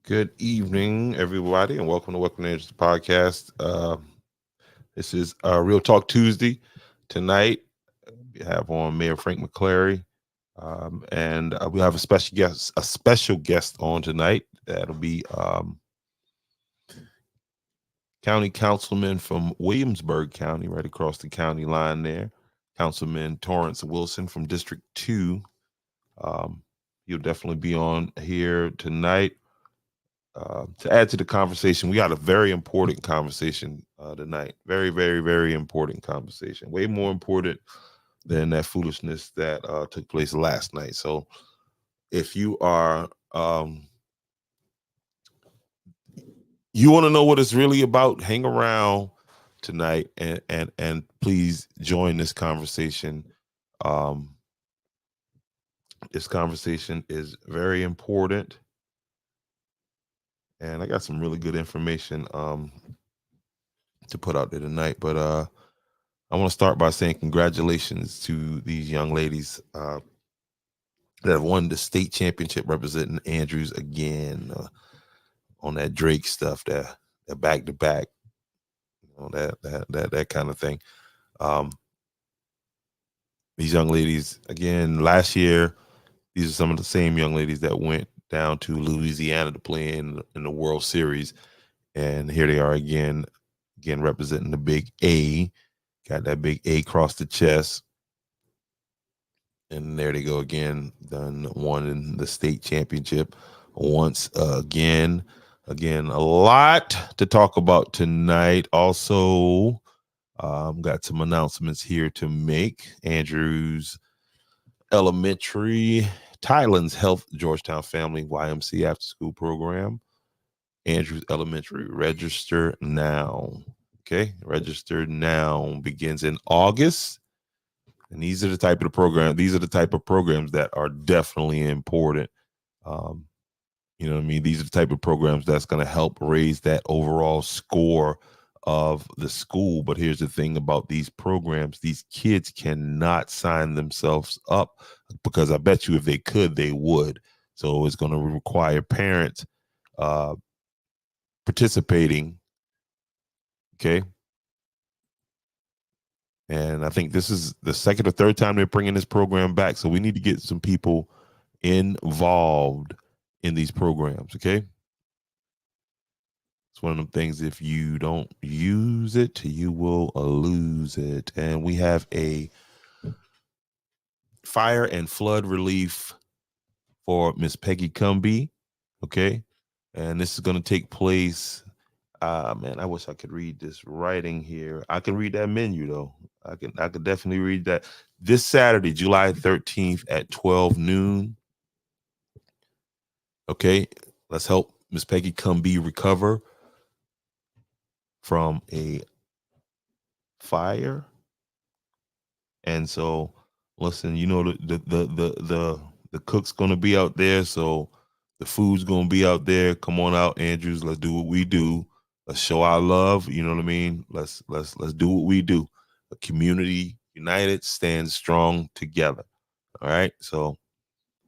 Good evening, everybody, and welcome to the podcast. This is Real Talk Tuesday. Tonight, we have on Mayor Frank McClary, and we have a special guest on tonight. That'll be County Councilman from Williamsburg County, right across the county line there. Councilman Torrance Wilson from District 2. Um, he'll definitely be on here tonight. To add to the conversation, we got a very important conversation tonight. Very, very, very important conversation. Way more important than that foolishness that took place last night. So, if you want to know what it's really about, hang around tonight and please join this conversation. Um, this conversation is very important, and I got some really good information to put out there tonight. But I want to start by saying congratulations to these young ladies that have won the state championship representing Andrews again on that Drake stuff, that back to back, that kind of thing. Um, these young ladies again last year. These are some of the same young ladies that went down to Louisiana to play in the World Series, and here they are again representing the Big A. Got that big A across the chest. And there they go again, done won in the state championship once again. Again, a lot to talk about tonight. Also, got some announcements here to make. Andrews Elementary, Tylen's Health Georgetown Family YMC After School Program. Andrews Elementary, register now. Okay, register now. Begins in August. And these are the type of programs that are definitely important. Um, you know what I mean? These are the type of programs that's going to help raise that overall score of the school. But here's the thing about these programs: these kids cannot sign themselves up, because I bet you if they could, they would. So it's going to require parents uh, participating. Okay. And I think this is the second or third time they're bringing this program back. So we need to get some people involved in these programs. Okay. It's one of them things. If you don't use it, you will lose it. And we have a fire and flood relief for Miss Peggy Cumby. Okay. And this is going to take place. Man, I wish I could read this writing here. I can read that menu though. I could definitely read that. This Saturday, July 13th at 12 noon. Okay, let's help Miss Peggy Cumby recover from a fire. And so, listen, you know the cook's gonna be out there, so the food's gonna be out there. Come on out, Andrews. Let's do what we do. Let's show our love. You know what I mean? Let's do what we do. A community united stands strong together. All right. So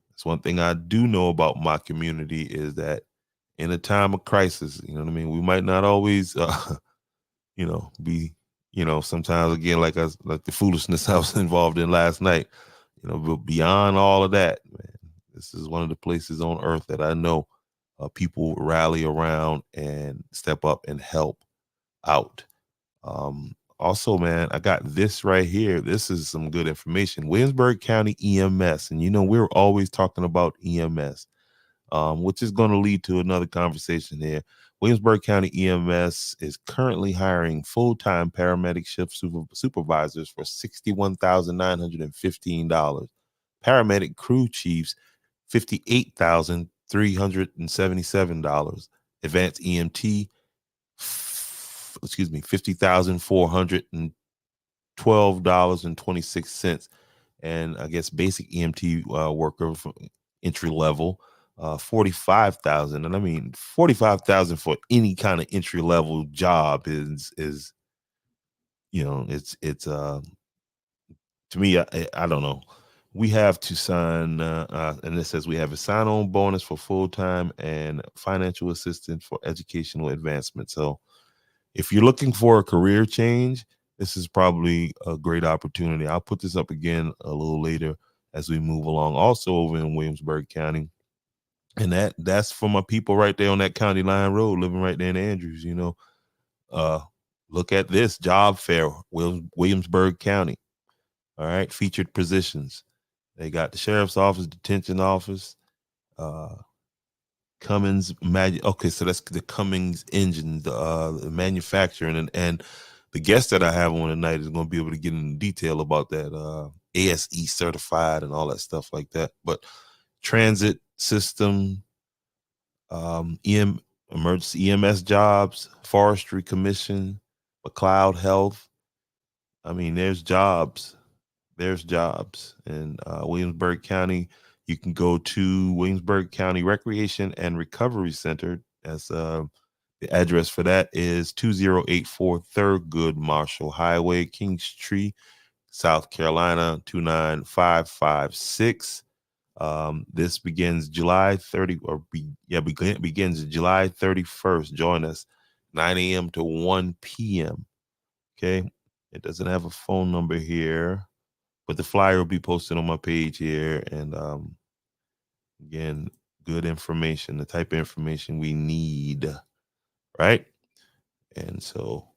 that's one thing I do know about my community is that in a time of crisis, you know what I mean, we might not always be, sometimes again like the foolishness I was involved in last night, but beyond all of that, man, this is one of the places on earth that I know people rally around and step up and help out. Also, man, I got this right here. This is some good information. Williamsburg County EMS, and we're always talking about EMS, which is going to lead to another conversation here. Williamsburg County EMS is currently hiring full-time paramedic shift supervisors for $61,915. Paramedic crew chiefs, $58,377. Advanced EMT, $50,412.26. And I guess basic EMT worker for entry level, 45,000. And I mean, 45,000 for any kind of entry level job is it's to me, I don't know. we have to sign, and it says we have a sign-on bonus for full-time and financial assistance for educational advancement. So if you're looking for a career change, this is probably a great opportunity. I'll put this up again a little later as we move along. Also over in Williamsburg County, and that's for my people right there on that county line road, living right there in Andrews. Uh, look at this job fair, Williamsburg County. All right, featured positions. They got the sheriff's office, detention office, uh, Cummins Mag. Okay, so that's the Cummins engine, the manufacturing, and the guest that I have on tonight is going to be able to get into detail about that, ASE certified and all that stuff like that. But transit system, emergency EMS jobs, forestry commission, McCloud Health. I mean, there's jobs in Williamsburg County. You can go to Williamsburg County Recreation and Recovery Center. As the address for that is 2084 Thurgood Marshall Highway, Kingstree, South Carolina 29556. This begins July 30, begins July 31st. Join us 9 a.m. to 1 p.m. Okay. It doesn't have a phone number here, but the flyer will be posted on my page here. And again, good information, the type of information we need, right? And so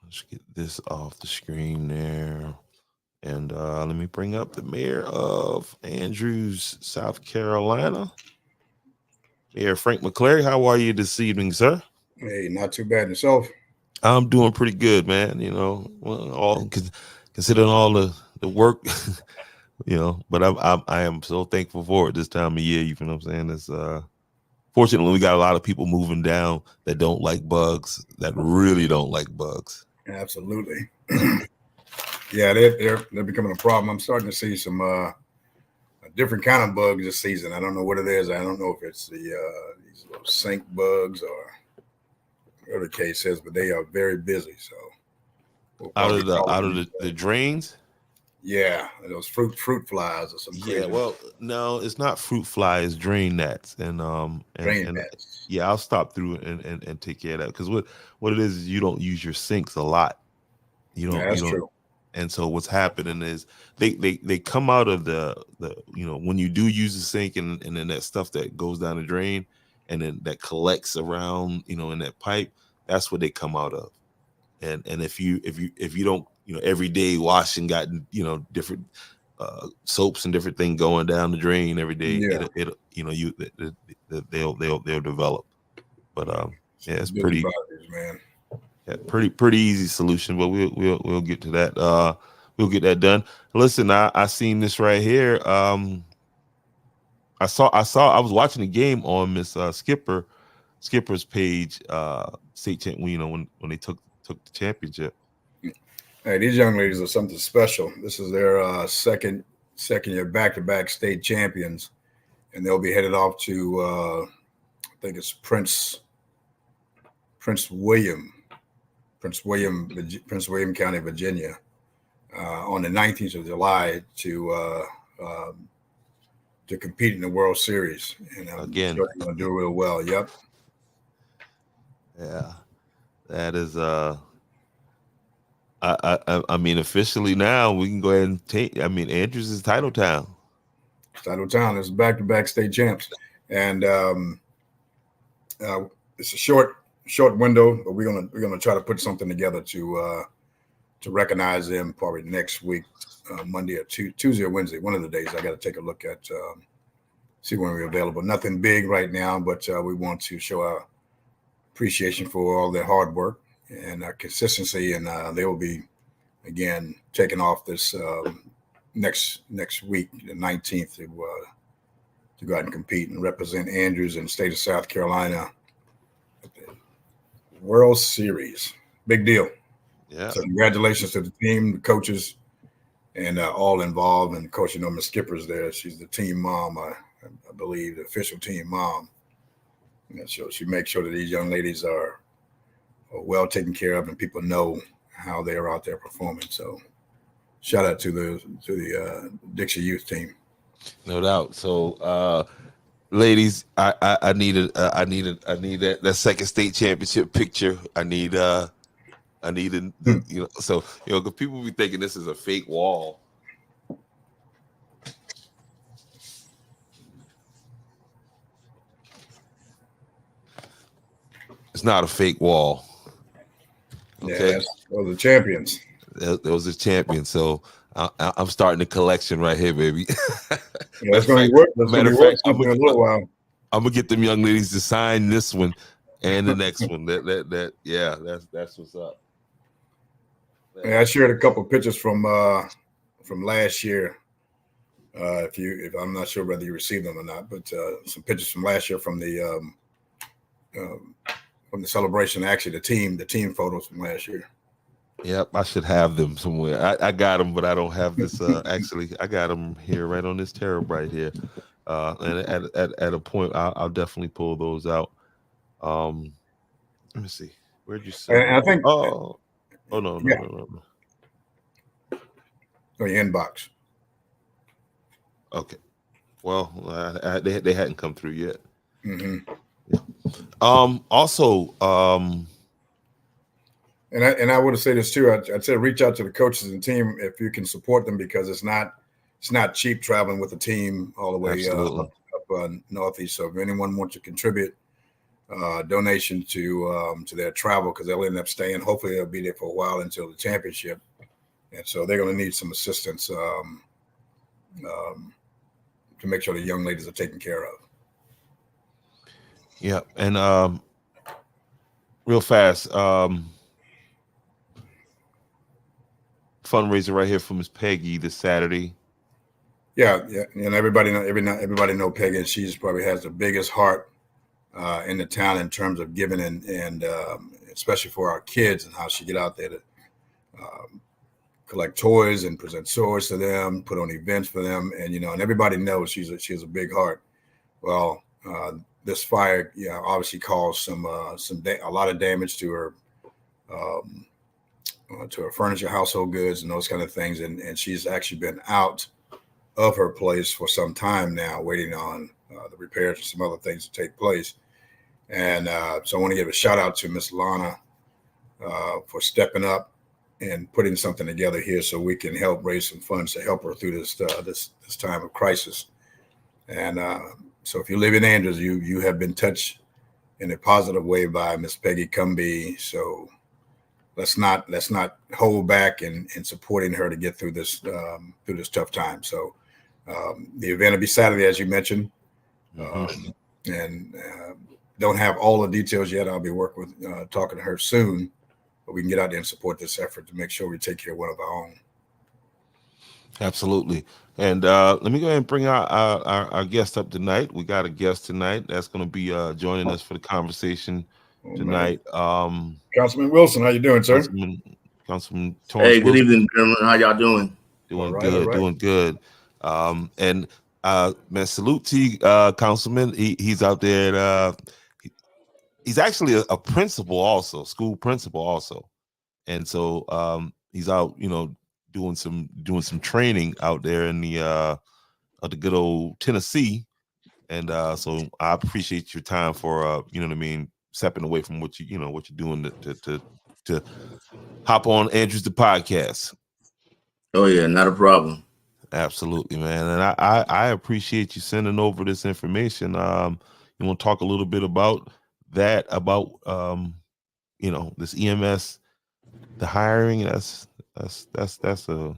let's get this off the screen there. And let me bring up the mayor of Andrews, South Carolina, Mayor Frank McClary. How are you this evening, sir? Hey, not too bad yourself. I'm doing pretty good, man. Considering all the work, But I am so thankful for it this time of year. You know what I'm saying? It's fortunately we got a lot of people moving down that don't like bugs, that really don't like bugs. Absolutely. Yeah, they're becoming a problem. I'm starting to see some a different kind of bugs this season. I don't know what it is. I don't know if it's these little sink bugs or whatever the case is, but they are very busy. So we'll probably Out of the drains. yeah, those fruit flies or some Yeah, crazy well, no, it's not fruit fly, it's drain gnats, drain and bats. yeah, I'll stop through and take care of that because what it is you don't use your sinks a lot. Yeah, You that's don't, true. and so what's happening is they come out of the when you do use the sink and then that stuff that goes down the drain and then that collects around in that pipe, that's what they come out of. And if you don't every day washing got different soaps and different things going down the drain every day, Yeah, it they'll develop. But yeah, some it's busy pretty, bodies, man. yeah, pretty easy solution. But we'll get to that. We'll get that done. Listen, I seen this right here. I was watching the game on Miss Skipper's page. State champ, when they took the championship. Hey, these young ladies are something special. This is their second year back to back state champions, and they'll be headed off to I think it's Prince William, Prince William County, Virginia, on the 19th of July to compete in the World Series, and I'm Again. sure they're going to do real well. Yep. Yeah, that is I mean, officially now we can go ahead and take. I mean, Andrews is title town. Title Town is back to back state champs, and uh, it's a short window, but we're gonna try to put something together to recognize them probably next week, Monday or Tuesday or Wednesday, one of the days. I got to take a look at see when we're available. Nothing big right now, but we want to show our appreciation for all their hard work and consistency, and they will be again taking off this next week, the 19th, to go out and compete and represent Andrews in the state of South Carolina at the World Series. Big deal. Yeah. So congratulations to the team, the coaches, and all involved. And Coach, Miss Skipper's there. She's the team mom, I believe, the official team mom. And so she makes sure that these young ladies are well taken care of and people know how they are out there performing. So shout out to the Dixie youth team. No doubt. So, ladies, I needed I need that second state championship picture. I needed Hmm. so because people be thinking this is a fake wall. It's not a fake wall. Yeah, Okay, those are champions. those are champions. So I'm starting the collection right here, baby. Yeah, matter that's of going to be fact, worth. That's going matter to of be worth fact, something in a little while. I'm gonna get them young ladies to sign this one and the next one. Yeah, that's what's up. Yeah, I shared a couple of pictures from last year. If I'm not sure whether you received them or not, but some pictures from last year um, from the celebration. Actually, the team photos from last year. Yep, I should have them somewhere. I got them, but I don't have this. Actually, I got them here right on this terabyte here. And at a point, I'll definitely pull those out. Um, let me see. Where'd you send And them? I think, Oh no no yeah, no no no. on your inbox. Okay. Well, they hadn't come through yet. Hmm. Yeah. Also, And I would say this too. I'd say reach out to the coaches and team if you can support them, because it's not cheap traveling with the team all the way absolutely. up northeast. So if anyone wants to contribute donation to their travel, because they'll end up staying. Hopefully they'll be there for a while until the championship, and so they're going to need some assistance um, to make sure the young ladies are taken care of. Yeah, and real fast, fundraiser right here from Miss Peggy this Saturday. Yeah, yeah, and everybody know Peggy, and she's probably has the biggest heart in the town in terms of giving, and especially for our kids, and how she get out there to um, collect toys and present toys to them, put on events for them, and and everybody knows she has a big heart. Well, this fire, obviously caused a lot of damage um, to her furniture, household goods, and those kind of things, and she's actually been out of her place for some time now, waiting on the repairs and some other things to take place. And so I want to give a shout out to Miss Lana for stepping up and putting something together here so we can help raise some funds to help her through this time of crisis. And so if you live in Andrews, you have been touched in a positive way by Miss Peggy Cumby. So let's not hold back in supporting her to get through this tough time. So the event will be Saturday, as you mentioned, Mm-hmm. and don't have all the details yet. I'll be working with talking to her soon, but we can get out there and support this effort to make sure we take care of one of our own. Absolutely. And let me go ahead and bring our guest up tonight. We got a guest tonight that's going to be joining us for the conversation Oh man, tonight. Councilman Wilson, how you doing, sir? Councilman Councilman Hey, Torrance good Wilson, evening, gentlemen. How y'all doing? All doing right, all good, right. doing good. And man, salute to you, Councilman. He's out there. He's actually a principal also, school principal also, and so he's out, doing some training out there in the good old Tennessee. And so I appreciate your time for you know what I mean, stepping away from what what you're doing to hop on Andrews the podcast. Oh yeah, not a problem. Absolutely, man. And I appreciate you sending over this information. You want to talk a little bit about that, about this EMS, the hiring. That's a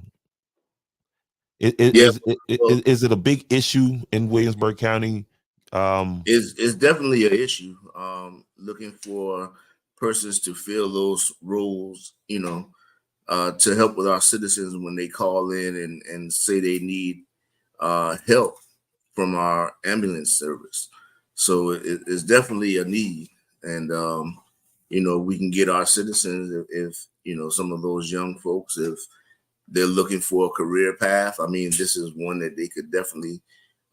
Yeah, well, is it a big issue in Williamsburg County? Um, it's definitely an issue. Looking for persons to fill those roles, to help with our citizens when they call in and say they need help from our ambulance service. So it's definitely a need, and we can get our citizens if some of those young folks, if they're looking for a career path. I mean, this is one that they could definitely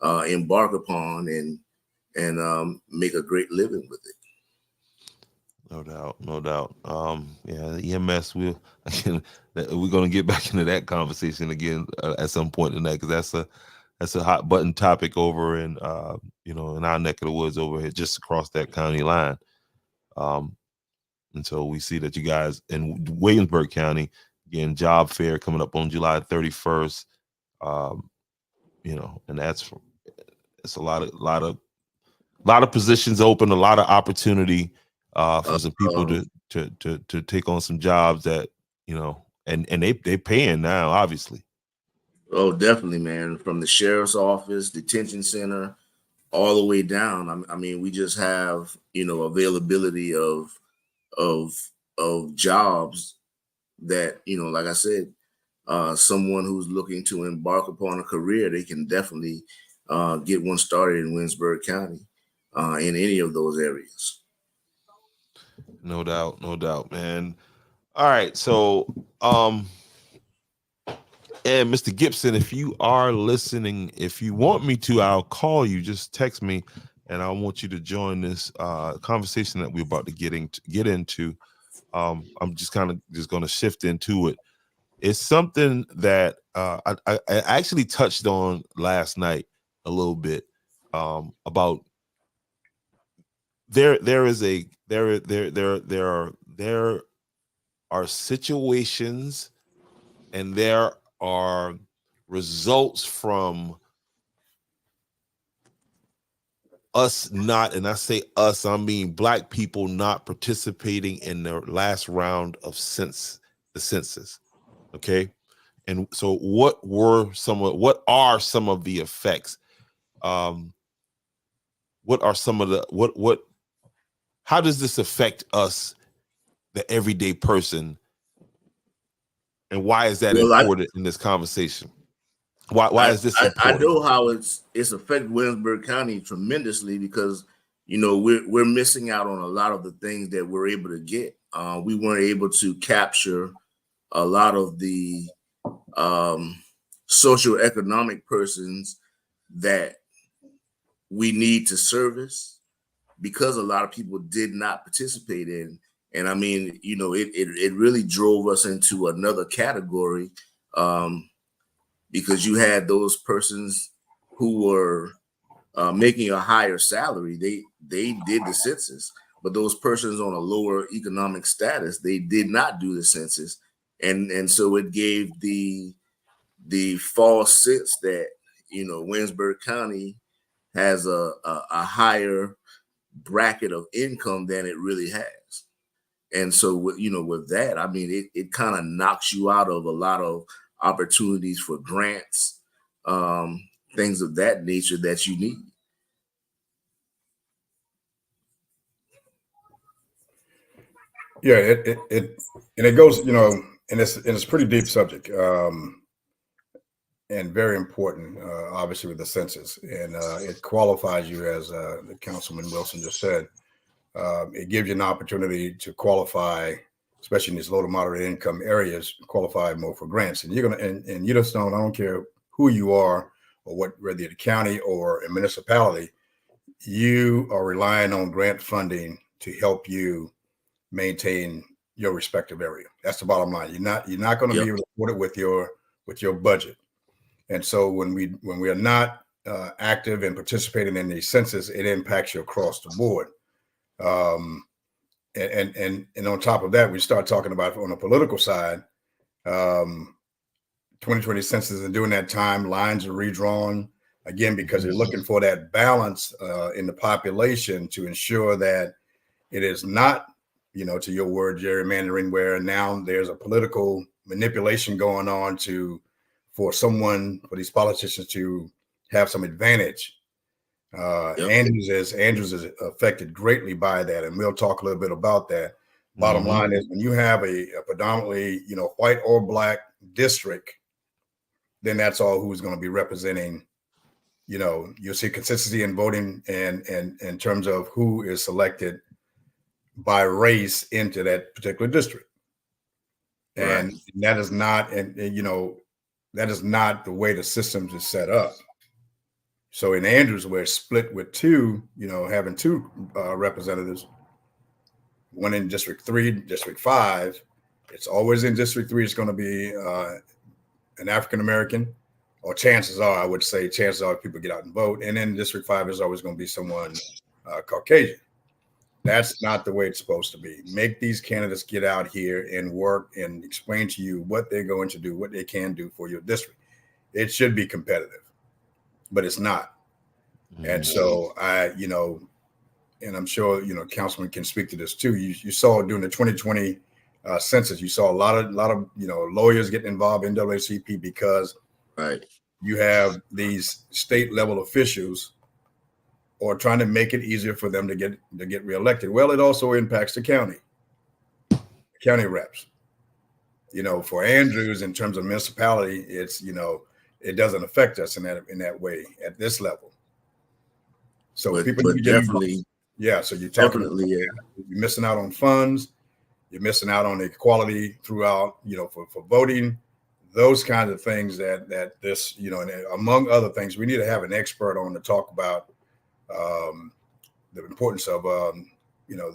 embark upon and make a great living with it. No doubt, no doubt. Yeah, the EMS. We're gonna get back into that conversation again at some point tonight, because that's a hot button topic over in in our neck of the woods over here, just across that county line. Um, and so we see that you guys in Williamsburg County, again, job fair coming up on July 31st. Um, and it's a lot of positions open, a lot of opportunity Uh, for some people um, to take on some jobs that and they paying now, obviously. oh, definitely, man. From the sheriff's office, detention center, all the way down. I mean, we just have availability of of jobs that like I said, someone who's looking to embark upon a career, they can definitely get one started in Winsburg County, in any of those areas. No doubt, no doubt, man. All right, so and Mr. Gibson, if you are listening, if you want me to, I'll call you. Just text me, and I want you to join this conversation that we're about to get into. I'm just kind of just going to shift into it. It's something that I actually touched on last night a little bit, about there are situations, and there are results from us not, and I say us, I mean Black people not participating in the last round of the census. Okay. And so what are some of the effects? Um, what are some of the what how does this affect us, the everyday person, and why is that Well, important in this conversation? Why I, is this I important? know how it's affected Williamsburg County tremendously, because we're missing out on a lot of the things that we're able to get. We weren't able to capture a lot of the um, socioeconomic persons that we need to service, because a lot of people did not participate in. And I mean, it really drove us into another category, um, because you had those persons who were making a higher salary. They did the census, but those persons on a lower economic status, they did not do the census, and so it gave the false sense that Winsburg County has a higher bracket of income than it really has. And so with that, I mean, it kind of knocks you out of a lot of opportunities for grants, um, things of that nature that you need. Yeah, it and it goes, and it's pretty deep subject, and very important, obviously with the census, and it qualifies you, as the Councilman Wilson just said. It gives you an opportunity to qualify, especially in these low to moderate income areas, qualify more for grants. And you're gonna, and you just don't. I don't care who you are or what, whether you're the county or a municipality, you are relying on grant funding to help you maintain your respective area. That's the bottom line. You're not going to be Yep. able to afford it with your budget. And so when we are not active and participating in the census, it impacts you across the board. Um, and on top of that, we start talking about on the political side, um, 2020 census, and during that time, lines are redrawn again because they're looking for that balance in the population to ensure that it is not, to your word, gerrymandering, where now there's a political manipulation going on for these politicians to have some advantage. Yep. Andrews is affected greatly by that, and we'll talk a little bit about that. Bottom Mm-hmm. line is, when you have a predominantly, white or Black district, then that's all who's going to be representing. You'll see consistency in voting, and in terms of who is selected by race into that particular district. Right. And that is not, that is not the way the systems is set up. So in Andrews, where it's split with two, having two representatives, one in District 3, District 5, it's always in District 3, it's going to be an African American, or chances are people get out and vote. And then District 5 is always going to be someone Caucasian. That's not the way it's supposed to be. Make these candidates get out here and work and explain to you what they're going to do, what they can do for your district. It should be competitive, but it's not. And so and I'm sure, Councilman can speak to this too. You saw during the 2020 census, you saw a lot of lawyers getting involved in NAACP because you have these state level officials or trying to make it easier for them to get reelected. Well, it also impacts the county reps. For Andrews, in terms of municipality, it's it doesn't affect us in that way at this level. So people need to get definitely, so you're talking you're missing out on funds, you're missing out on equality throughout, for voting, those kinds of things that this, and among other things, we need to have an expert on to talk about the importance of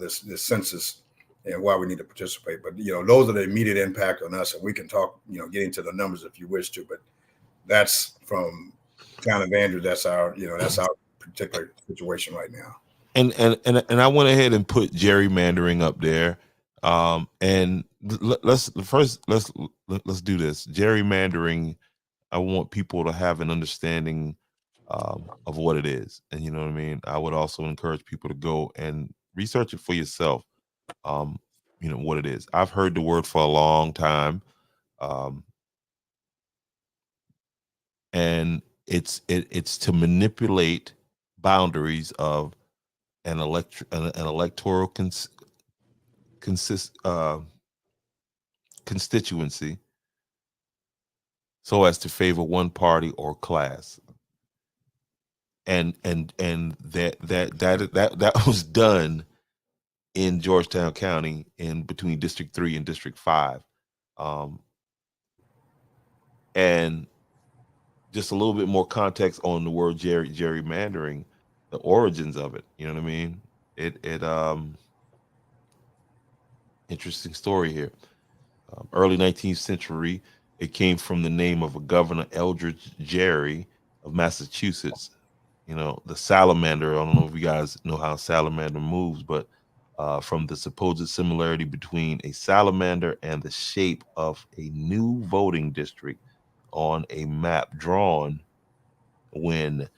this census and why we need to participate. But those are the immediate impact on us, and we can talk, get into the numbers if you wish to. But that's from town of Andrews. That's our particular situation right now. And I went ahead and put gerrymandering up there. And let's do this. Gerrymandering, I want people to have an understanding of what it is. And you know what I mean? I would also encourage people to go and research it for yourself. What it is. I've heard the word for a long time. And it's to manipulate boundaries of an electoral constituency so as to favor one party or class. And that was done in Georgetown County in between District 3 and District 5. And just a little bit more context on the word gerrymandering, the origins of it. You know what I mean? Interesting story here. Early 19th century, it came from the name of a governor, Eldridge Gerry of Massachusetts. The salamander. I don't know if you guys know how a salamander moves, but from the supposed similarity between a salamander and the shape of a new voting district on a map drawn when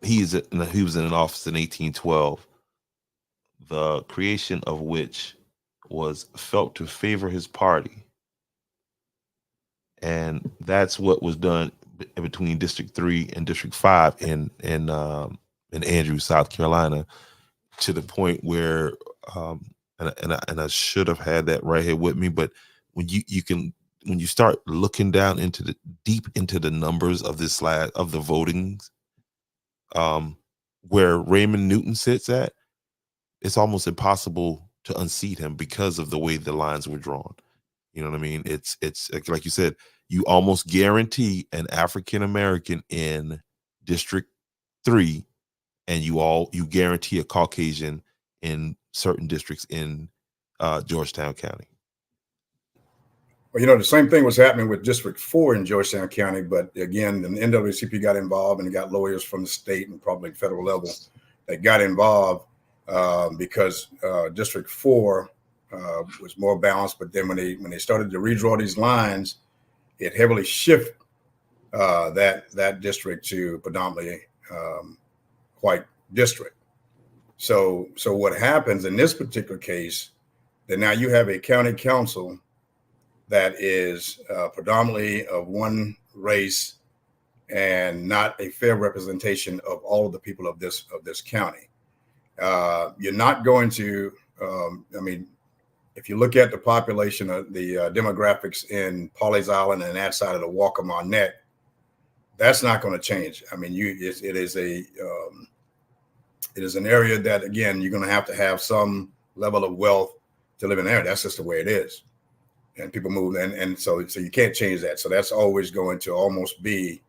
he was in an office in 1812, the creation of which was felt to favor his party. And that's what was done between District 3 and District 5 in Andrews, South Carolina, to the point where and I should have had that right here with me, but when you start looking down deep into the numbers of this slide of the votings, where Raymond Newton sits at, it's almost impossible to unseat him because of the way the lines were drawn. You know what I mean? It's like you said, you almost guarantee an African American in District 3, and you guarantee a Caucasian in certain districts in Georgetown County. Well, the same thing was happening with District 4 in Georgetown County, but again, the NAACP got involved and got lawyers from the state and probably federal level that got involved because District 4 was more balanced. But then when they started to redraw these lines, it heavily shifted that district to predominantly white district. So what happens in this particular case, that now you have a county council that is predominantly of one race and not a fair representation of all of the people of this county. You're not going to, if you look at the population of the demographics in Pawleys Island and that side of the Walker-Marnette, that's not going to change. I mean, it is an area that, again, you're going to have some level of wealth to live in there. That's just the way it is. And people move, and so you can't change that. So that's always going to almost be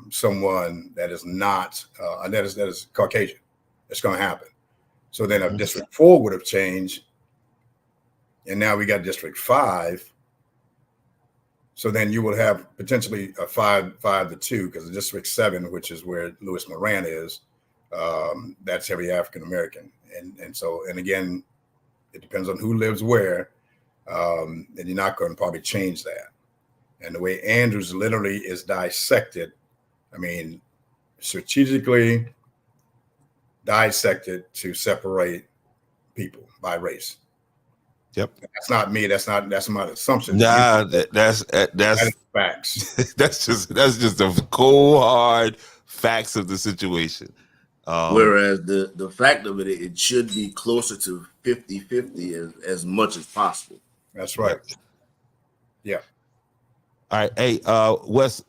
someone that is not that is Caucasian. It's going to happen. So then if District 4 would have changed, and now we got District 5. So then you would have potentially a 5-2, because District 7, which is where Louis Moran is, that's heavy African American, and again, it depends on who lives where, and you're not going to probably change that. And the way Andrews literally is dissected, I mean, strategically dissected to separate people by race. Yep. That's not me. That's my assumption. Nah, that's facts. that's just the cold hard facts of the situation. Whereas the fact of it should be closer to 50-50 as much as possible. That's right. Yeah. All right. Hey, Wes,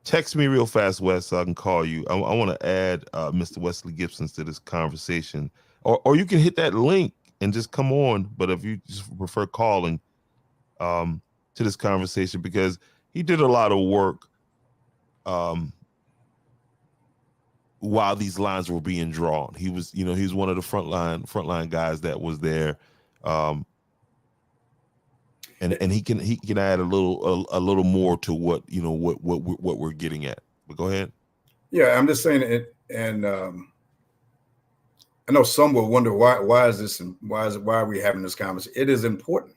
text me real fast, Wes, so I can call you. I want to add Mr. Wesley Gibson to this conversation, or you can hit that link and just come on. But if you just prefer calling to this conversation, because he did a lot of work while these lines were being drawn. He was one of the frontline guys that was there. And he can add a little more to what we're getting at. But go ahead. Yeah, I'm just saying it, and I know some will wonder why is this, and why are we having this conversation? It is important,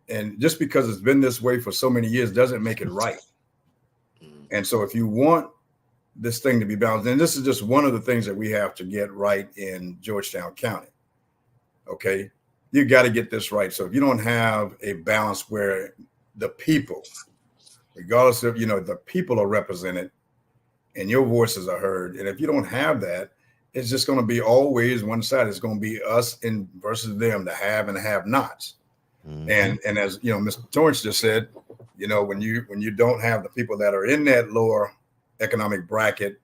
and just because it's been this way for so many years doesn't make it right. And so, if you want this thing to be balanced, and this is just one of the things that we have to get right in Georgetown County. Okay. You got to get this right. So if you don't have a balance where the people, regardless of, the people are represented and your voices are heard. And if you don't have that, it's just going to be always one side. It's going to be us versus them, the have and the have nots. Mm-hmm. And as Mr. Torrance just said, when you don't have the people that are in that lower economic bracket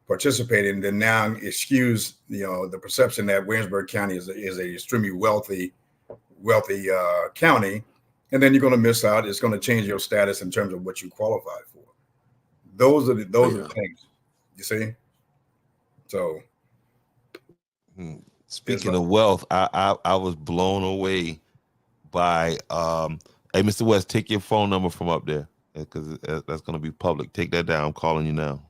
participating, then now it skews the perception that Williamsburg County is a extremely wealthy county, and then you're going to miss out. It's going to change your status in terms of what you qualify for. Those are the things, you see. So speaking of wealth, I was blown away by hey, Mr. West, take your phone number from up there, because that's going to be public. Take that down. I'm calling you now.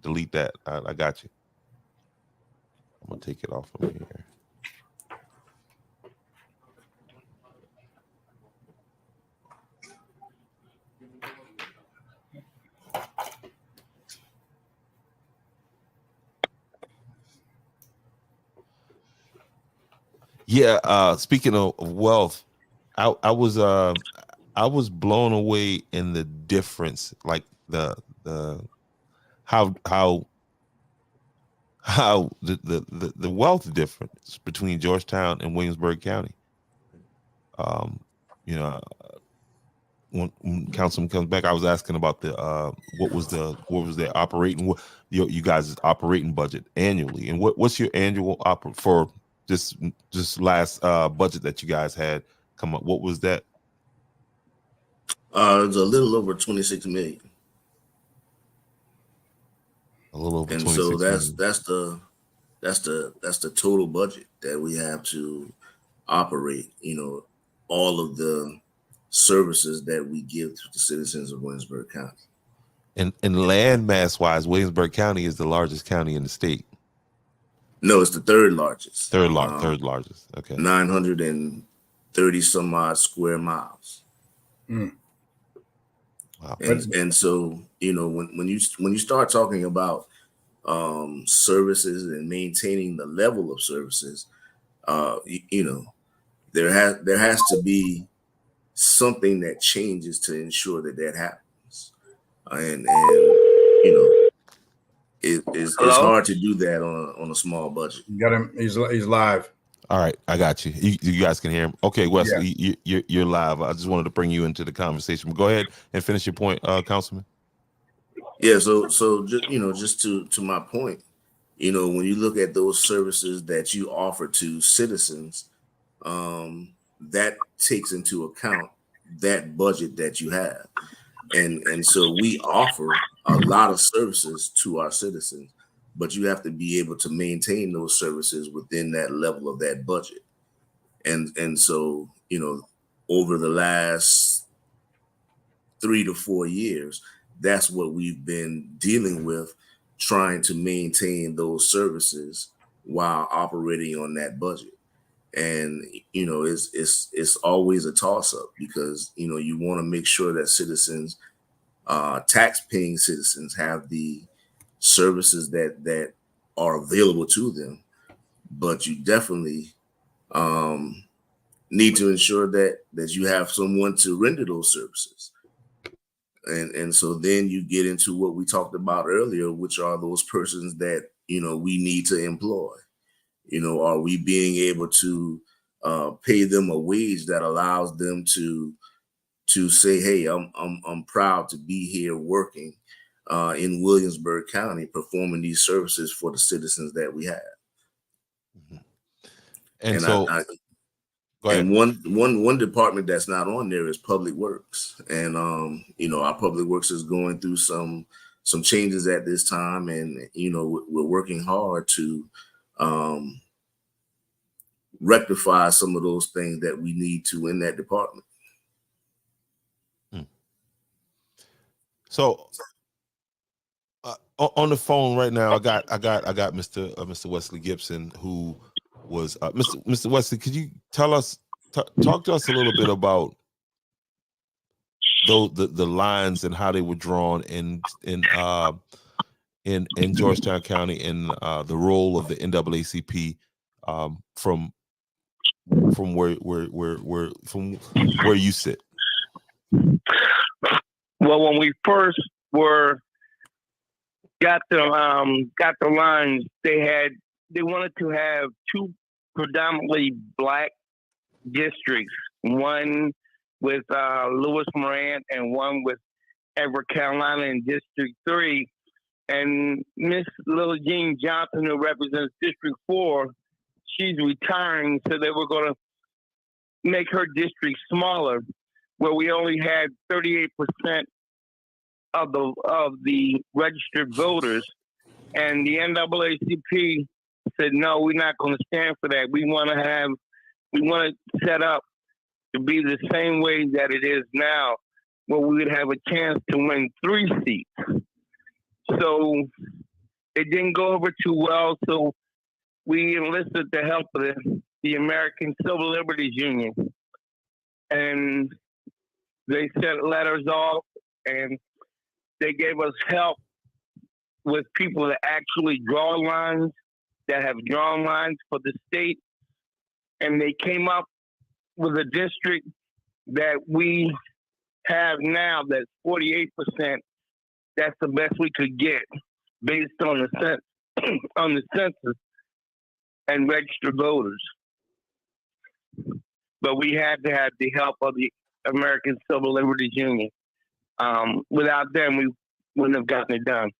Delete that. I got you. I'm going to take it off from here. Yeah, speaking of wealth, I was blown away in the difference, like the how the wealth difference between Georgetown and Williamsburg County. When Councilman comes back, I was asking about the what was their operating, you guys' operating budget annually, and what's your annual for this last budget that you guys had come up? What was that? It's a little over 26 million. A little over, and 26 so that's the total budget that we have to operate. All of the services that we give to the citizens of Williamsburg County. And land mass wise, Williamsburg County is the largest county in the state. No, it's the third largest. Third largest. Okay. 930 some odd square miles. Mm. Wow. And so, when you start talking about services and maintaining the level of services, there has to be something that changes to ensure that happens. And it's hard to do that on a small budget. You got him. He's live. All right, I got you. You guys can hear him. Okay, Wesley, yeah. You're live. I just wanted to bring you into the conversation. But go ahead and finish your point, Councilman. Yeah. So just to my point, when you look at those services that you offer to citizens, that takes into account that budget that you have, and so we offer a lot of services to our citizens, but you have to be able to maintain those services within that level of that budget. And so, over the last 3 to 4 years, that's what we've been dealing with, trying to maintain those services while operating on that budget. And it's always a toss-up, because you want to make sure that citizens, tax-paying citizens, have the services that are available to them, but you definitely need to ensure that you have someone to render those services. And so then you get into what we talked about earlier, which are those persons that we need to employ. Are we being able to pay them a wage that allows them to say, hey, I'm proud to be here working in Williamsburg County, performing these services for the citizens that we have. Mm-hmm. And so, go ahead. And one department that's not on there is Public Works, and our Public Works is going through some changes at this time, and we're working hard to rectify some of those things that we need to in that department. So on the phone right now, I got Mr. Wesley Gibson, who was Mr. Wesley. Could you talk to us a little bit about the lines and how they were drawn in Georgetown County, and the role of the NAACP from where you sit? Well, when we first got the lines, they wanted to have two predominantly black districts, one with Lewis Morant and one with Everett Carolina in District 3. And Miss Lily Jean Johnson, who represents District 4, she's retiring, so they were going to make her district smaller, where we only had 38% of the registered voters. And the NAACP said, no, we're not going to stand for that. We want to set up to be the same way that it is now, where we would have a chance to win 3 seats. So it didn't go over too well. So we enlisted the help of the American Civil Liberties Union. And they sent letters off, and they gave us help with people that actually draw lines, that have drawn lines for the state. And they came up with a district that we have now that's 48%. That's the best we could get based on the census and registered voters. But we had to have the help of the American Civil Liberties Union. Without them, we wouldn't have gotten it done.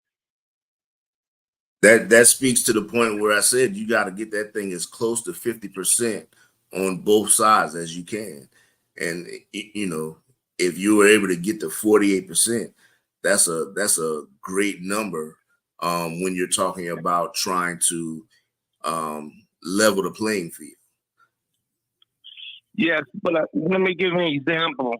That speaks to the point where I said you got to get that thing as close to 50% on both sides as you can. And if you were able to get to 48%, that's a great number when you're talking about trying to level the playing field. Yes, but let me give you an example.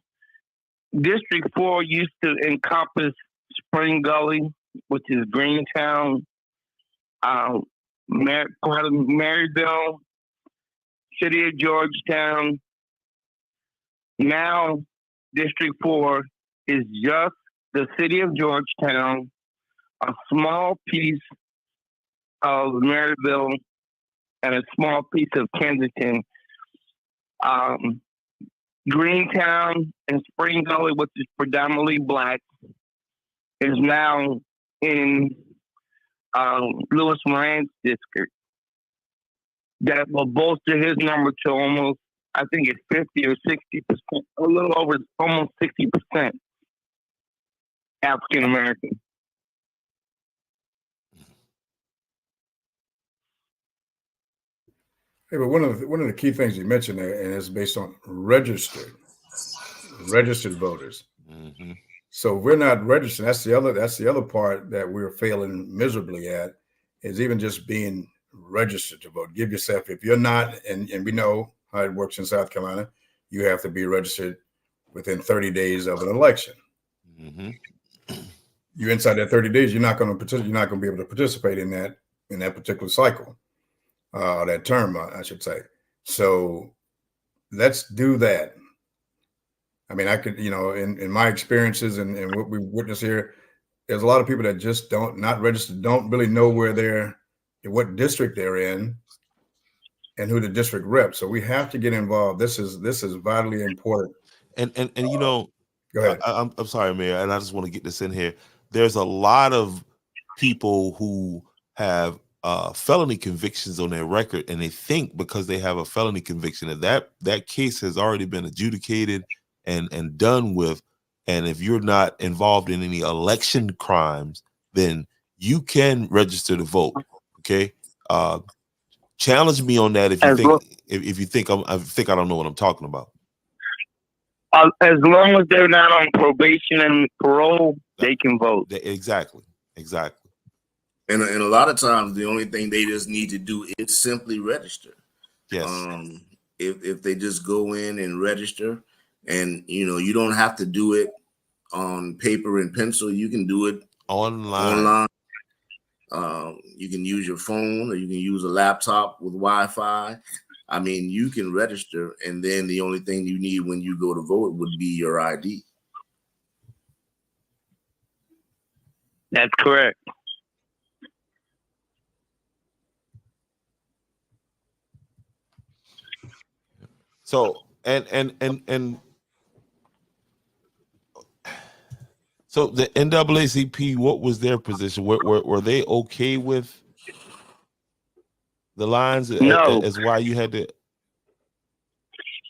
District 4 used to encompass Spring Gully, which is Greentown, part of Maryville, City of Georgetown. Now, District 4 is just the City of Georgetown, a small piece of Maryville, and a small piece of Kensington. Greentown and Spring Gully, which is predominantly black, is now in Lewis Morant's district. That will bolster his number to almost, I think it's 50 or 60%, a little over, almost 60% African American. Hey, but one of the key things you mentioned there, and it's based on registered voters. Mm-hmm. So we're not registered. That's the other part that we're failing miserably at, is even just being registered to vote. Give yourself, if you're not, and we know how it works in South Carolina, you have to be registered within 30 days of an election. Mm-hmm. You're inside that 30 days, you're not going to be able to participate in that particular cycle, that term, I should say. So let's do that. I mean, I could, in my experiences and what we witness here, there's a lot of people that just not registered, don't really know what district they're in and who the district rep. So we have to get involved. This is vitally important. And go ahead. I'm sorry, Mayor, and I just want to get this in here. There's a lot of people who have felony convictions on their record, and they think because they have a felony conviction that case has already been adjudicated and done with. And if you're not involved in any election crimes, then you can register to vote. Okay. Challenge me on that if you think I don't know what I'm talking about. As long as they're not on probation and parole, they can vote. Exactly. And a lot of times, the only thing they just need to do is simply register. Yes. If they just go in and register, and you don't have to do it on paper and pencil. You can do it online. You can use your phone, or you can use a laptop with Wi-Fi. I mean, you can register, and then the only thing you need when you go to vote would be your ID. That's correct. So so the NAACP, what was their position? Were they okay with the lines? No. As why you had to?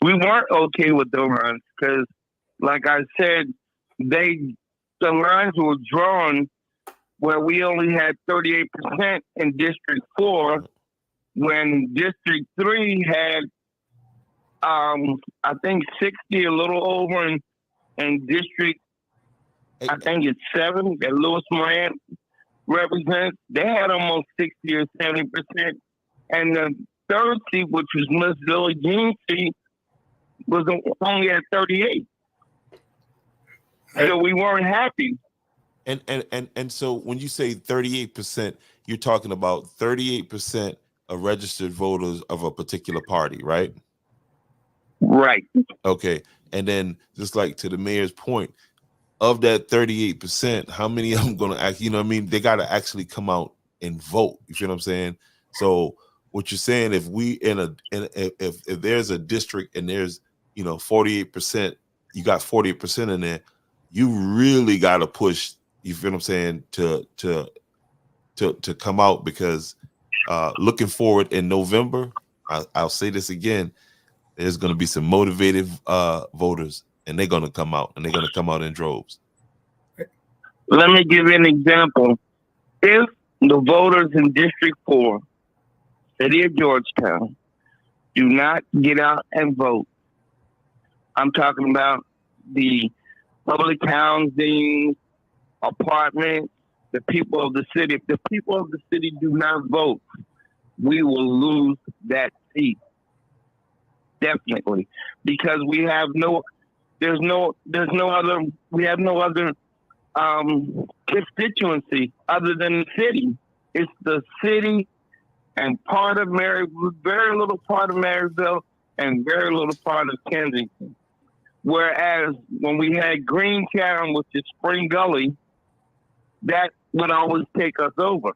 We weren't okay with the lines because, like I said, the lines were drawn where we only had 38% in District 4, when District 3 had, I think 60, a little over, in District, I think it's 7 that Louis Morant represents. They had almost 60 or 70%. And the third seat, which was Miss Billie Jean's seat, was only at 38. So we weren't happy. And so when you say 38%, you're talking about 38% of registered voters of a particular party, right? Right. Okay. And then just like to the mayor's point, of that 38%, how many of them going to act, they got to actually come out and vote. You feel what I'm saying? So what you're saying, if if there's a district and there's, 48%, you got 48% in there, you really got to push, you feel what I'm saying, to come out, because looking forward in November, I'll say this again, there's going to be some motivated voters, and they're going to come out, and they're going to come out in droves. Let me give you an example. If the voters in District 4, City of Georgetown, do not get out and vote, I'm talking about the public housing, apartments, the people of the city. If the people of the city do not vote, we will lose that seat. Definitely. Because we have no other constituency other than the city. It's the city and part of very little part of Maryville and very little part of Kensington. Whereas when we had Greentown, which is Spring Gully, that would always take us over.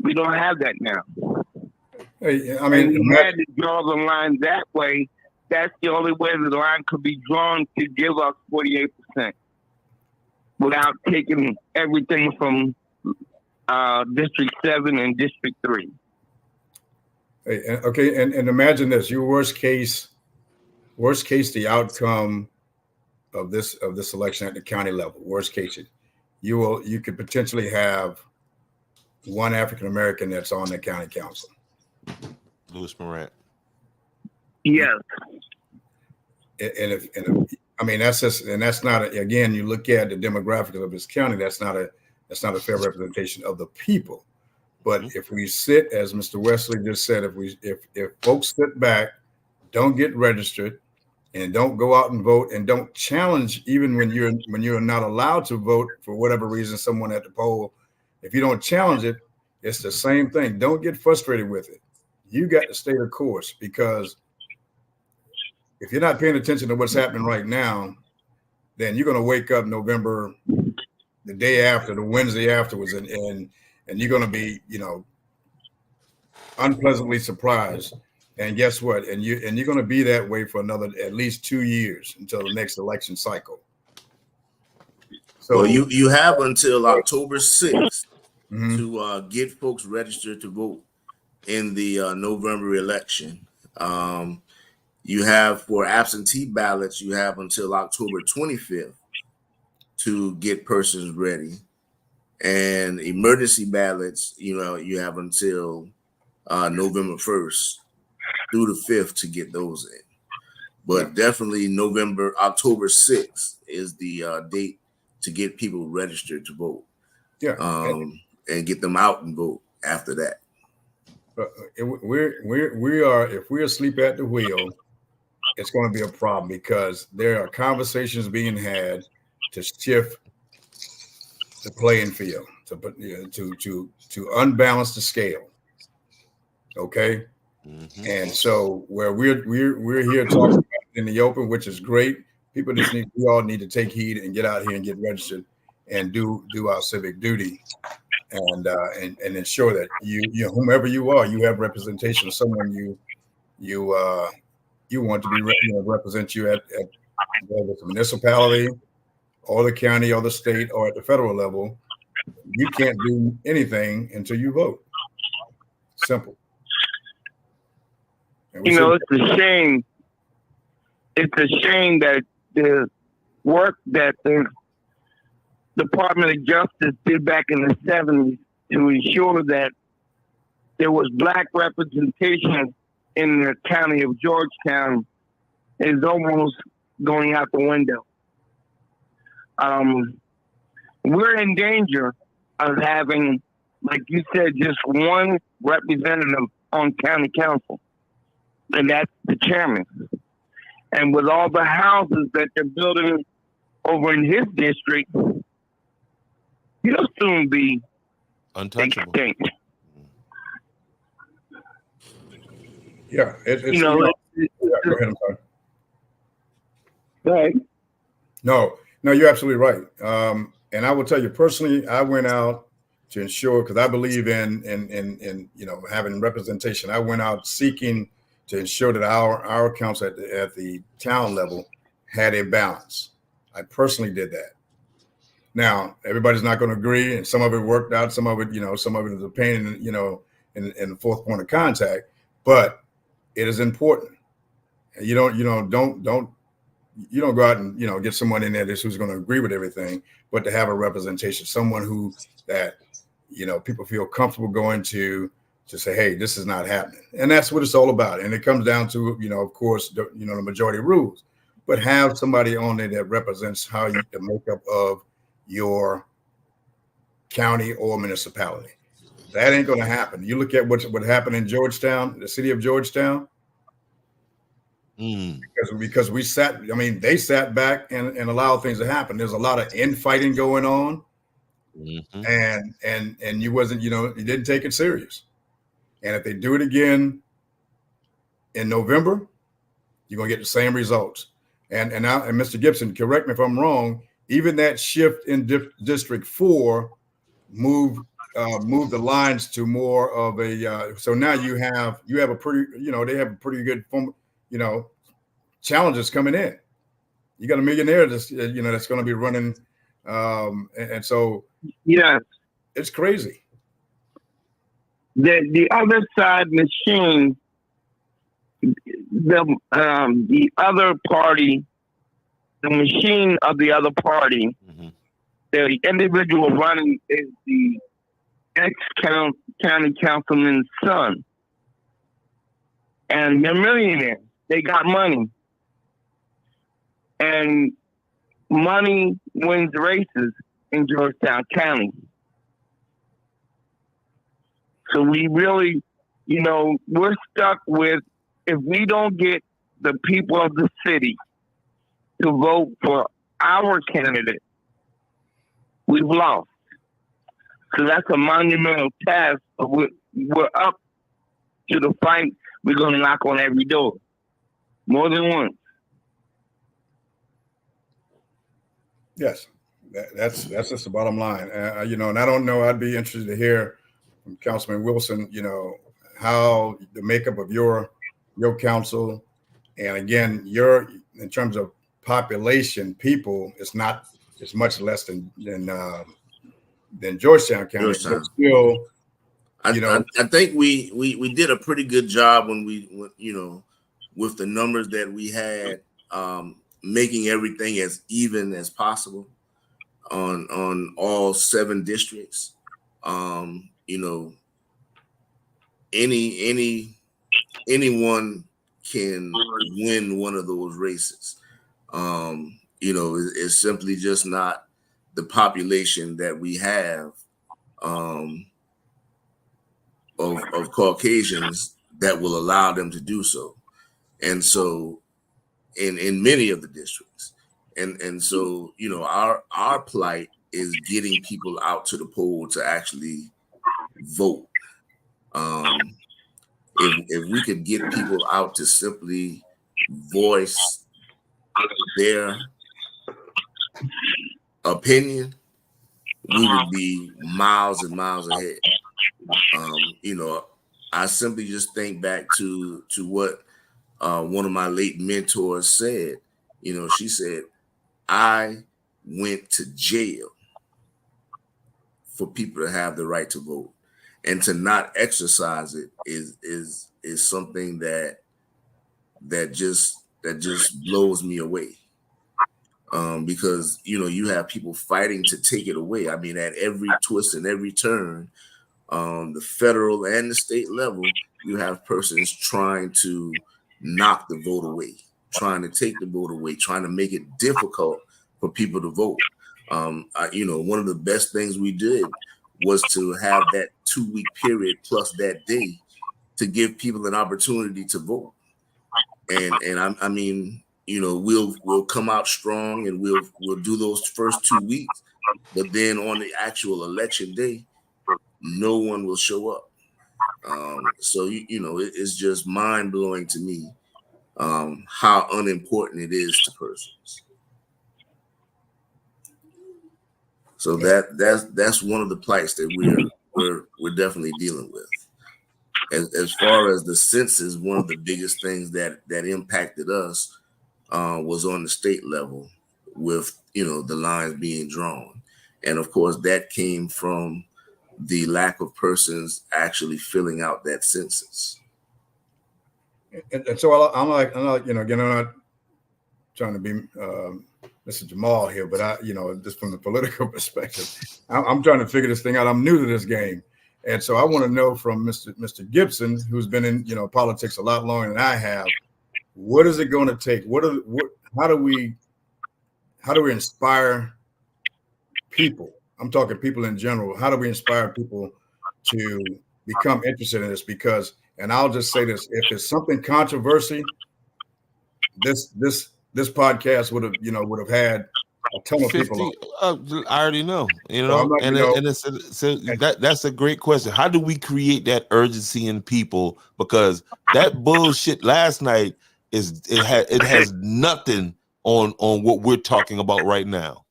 We don't have that now. Hey, I mean, we had to draw the line that way. That's the only way the line could be drawn to give us 48%, without taking everything from District 7 and District 3. Hey, okay, and imagine this: your worst case, the outcome of this election at the county level. Worst case, you could potentially have one African American that's on the county council. Louis Morant. Yes. And I mean, that's not again, you look at the demographics of this county, that's not a fair representation of the people. But if we sit, as Mr. Wesley just said, if folks sit back, don't get registered, and don't go out and vote, and don't challenge even when you're not allowed to vote for whatever reason, someone at the poll, if you don't challenge it, it's the same thing. Don't get frustrated with it. You got to stay the course, because if you're not paying attention to what's happening right now, then you're going to wake up November, the day after, the Wednesday afterwards, and you're going to be, unpleasantly surprised. And guess what? And you're going to be that way for another at least 2 years until the next election cycle. So, well, you have until October 6th mm-hmm. to get folks registered to vote in the November election. You have, for absentee ballots, you have until October 25th to get persons ready. And emergency ballots, you have until November 1st through the 5th to get those in. But definitely October 6th is the date to get people registered to vote. Yeah. And get them out and vote after that. If we're asleep at the wheel, it's going to be a problem, because there are conversations being had to shift the playing field, to unbalance the scale. Okay. Mm-hmm. And so where we're here talking about it in the open, which is great. We all need to take heed and get out here and get registered and do our civic duty, and ensure that you whomever you are, you have representation of someone you want to be represent you at whether it's a municipality or the county or the state or at the federal level. You can't do anything until you vote. Simple. It's a shame. It's a shame that the work that the Department of Justice did back in the 70s to ensure that there was Black representation in the county of Georgetown is almost going out the window. We're in danger of having, like you said, just one representative on county council, and that's the chairman. And with all the houses that they're building over in his district, he'll soon be untouchable. extinct. Yeah, go ahead. I'm sorry. Right. No, you're absolutely right. And I will tell you personally, I went out to ensure, because I believe in having representation. I went out seeking to ensure that our council at the town level had a balance. I personally did that. Now, everybody's not going to agree, and some of it worked out, some of it is a pain in the fourth point of contact, but it is important. You don't go out and get someone in there who's going to agree with everything, but to have a representation, someone who that people feel comfortable going to say, hey, this is not happening. And that's what it's all about. And it comes down to, of course, the majority rules, but have somebody on there that represents the makeup of your county or municipality. That ain't going to happen. You look at what happened in Georgetown, the city of Georgetown, because they sat back and allowed things to happen. There's a lot of infighting going on, and you wasn't, you didn't take it serious. And if they do it again in November, you're gonna get the same results. And Mr. Gibson, correct me if I'm wrong, even that shift in District 4 moved the lines to more of a so now you have a pretty, they have a pretty good challenges coming in. You got a millionaire that's going to be running, and so it's crazy. The other side machine, the other party, the machine of the other party, the individual running is the ex-county councilman's son, and they're millionaires. They got money. And money wins races in Georgetown County. So we really, we're stuck with, if we don't get the people of the city to vote for our candidate, we've lost. So that's a monumental task. We're up to the fight. We're going to knock on every door, more than once. Yes, that's just the bottom line. And I don't know. I'd be interested to hear from Councilman Wilson. How the makeup of your council, and again, in terms of population, people, it's much less than Georgetown County, Georgetown. but still, I think we did a pretty good job when with the numbers that we had, making everything as even as possible on all 7 districts. Anyone can win one of those races. It's simply just not the population that we have of Caucasians that will allow them to do so. And so in many of the districts. And so, our plight is getting people out to the poll to actually vote. If we could get people out to simply voice their opinion, we would be miles and miles ahead. I simply just think back to what one of my late mentors said. She said, I went to jail for people to have the right to vote, and to not exercise it is something that just blows me away. Because you have people fighting to take it away. I mean, at every twist and every turn, the federal and the state level, you have persons trying to knock the vote away, trying to take the vote away, trying to make it difficult for people to vote. One of the best things we did was to have that 2-week period plus that day to give people an opportunity to vote. And we'll come out strong, and we'll do those first 2 weeks, but then on the actual election day, no one will show up. So it's just mind blowing to me how unimportant it is to persons. So that's one of the plights that we're definitely dealing with. As far as the census, one of the biggest things that impacted us was on the state level, with the lines being drawn, and of course that came from the lack of persons actually filling out that census. And so I'm not, again, I'm not trying to be Mr. Jamal here, but just from the political perspective, I'm trying to figure this thing out. I'm new to this game. And so I want to know from Mr. Gibson, who's been in politics a lot longer than I have, what is it going to take? How do we inspire people? I'm talking people in general. How do we inspire people to become interested in this? Because, and I'll just say this: if it's something controversy, this podcast would have had a ton of 50, people. I already know, that's a great question. How do we create that urgency in people? Because that bullshit last night it has nothing on what we're talking about right now.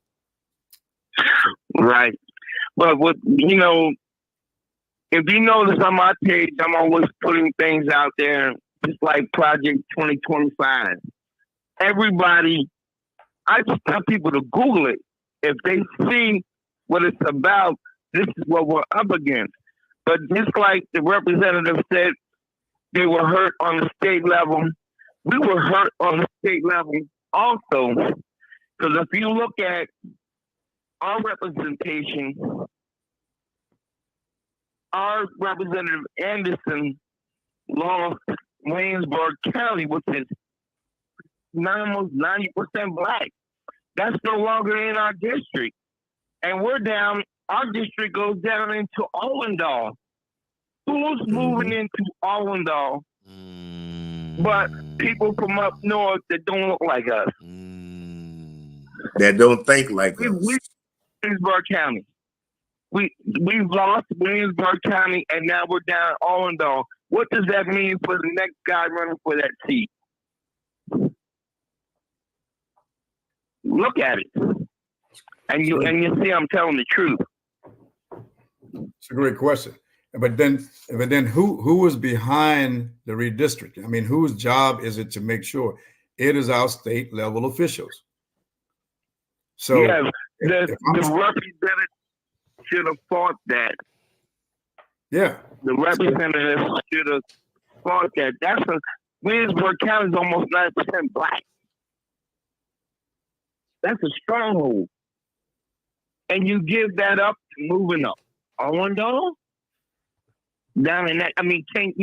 Right. But if you notice on my page, I'm always putting things out there, just like Project 2025. Everybody, I just tell people to Google it. If they see what it's about, this is what we're up against. But just like the representative said, they were hurt on the state level. We were hurt on the state level also. Because if you look at our representation, our Representative Anderson lost Waynesburg County, which is almost 90% black. That's no longer in our district. And we're down, our district goes down into Owendahl. Who's moving into Arlington, but people from up north that don't look like us? That don't think like us. Williamsburg County. We've lost Williamsburg County, and now we're down Arlington. What does that mean for the next guy running for that seat? Look at it, and you see I'm telling the truth. It's a great question. But then who is behind the redistricting? I mean, whose job is it to make sure? It is our state level officials. So yeah, the representative should have fought that. Yeah, the representative should have fought that. Williamsburg County is almost 9% black. That's a stronghold, and you give that up, moving up. Arlington? Down in that, King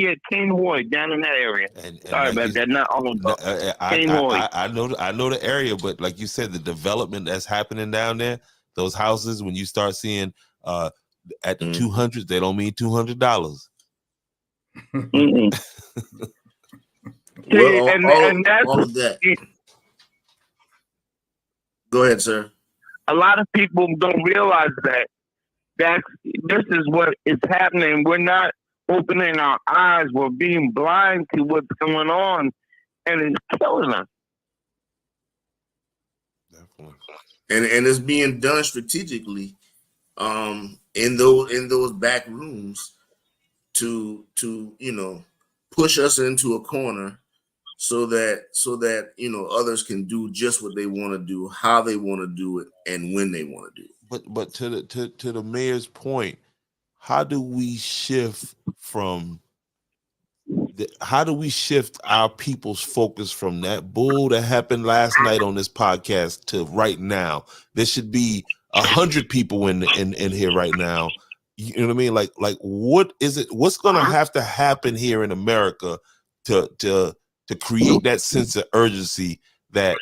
Hoy, down in that area. Sorry like about that, not Arlington. I know the area, but like you said, the development that's happening down there, those houses, when you start seeing at the 200s, they don't mean $200. Well, all of that. Go ahead, sir. A lot of people don't realize that this is what is happening. We're not opening our eyes. We're being blind to what's going on, and it's killing us. Definitely. And it's being done strategically, in those back rooms to push us into a corner so that others can do just what they want to do, how they want to do it, and when they want to do it. But to the mayor's point, how do we shift our people's focus from that bull that happened last night on this podcast to right now? There should be 100 people in here right now. You know what I mean? Like what is it? What's gonna have to happen here in America to create that sense of urgency that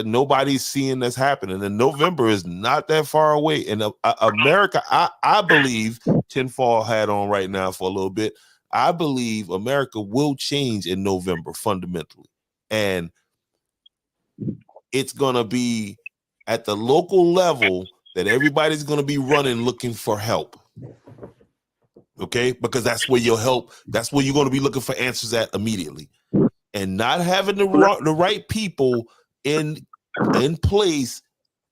nobody's seeing that's happening? And November is not that far away. And America, I believe, tinfoil hat on right now for a little bit, I believe America will change in November fundamentally. And it's going to be at the local level that everybody's going to be running looking for help. Okay? Because that's where your help, that's where you're going to be looking for answers at immediately. And not having the right people in place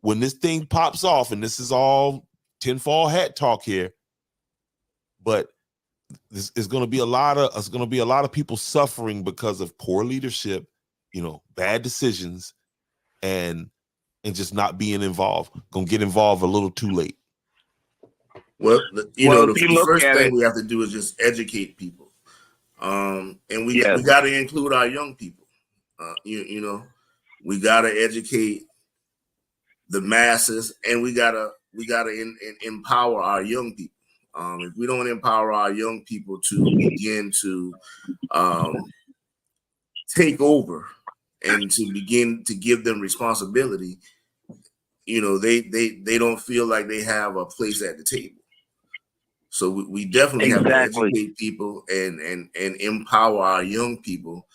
when this thing pops off, and this is all tinfoil hat talk here, but this is going to be a lot of people suffering because of poor leadership, bad decisions, and just not being involved. Gonna get involved a little too late. Well, the first thing we have to do is just educate people, and we got to include our young people. We got to educate the masses, and we gotta empower our young people. If we don't empower our young people to begin to take over and to begin to give them responsibility, they don't feel like they have a place at the table. So we definitely have to educate people and empower our young people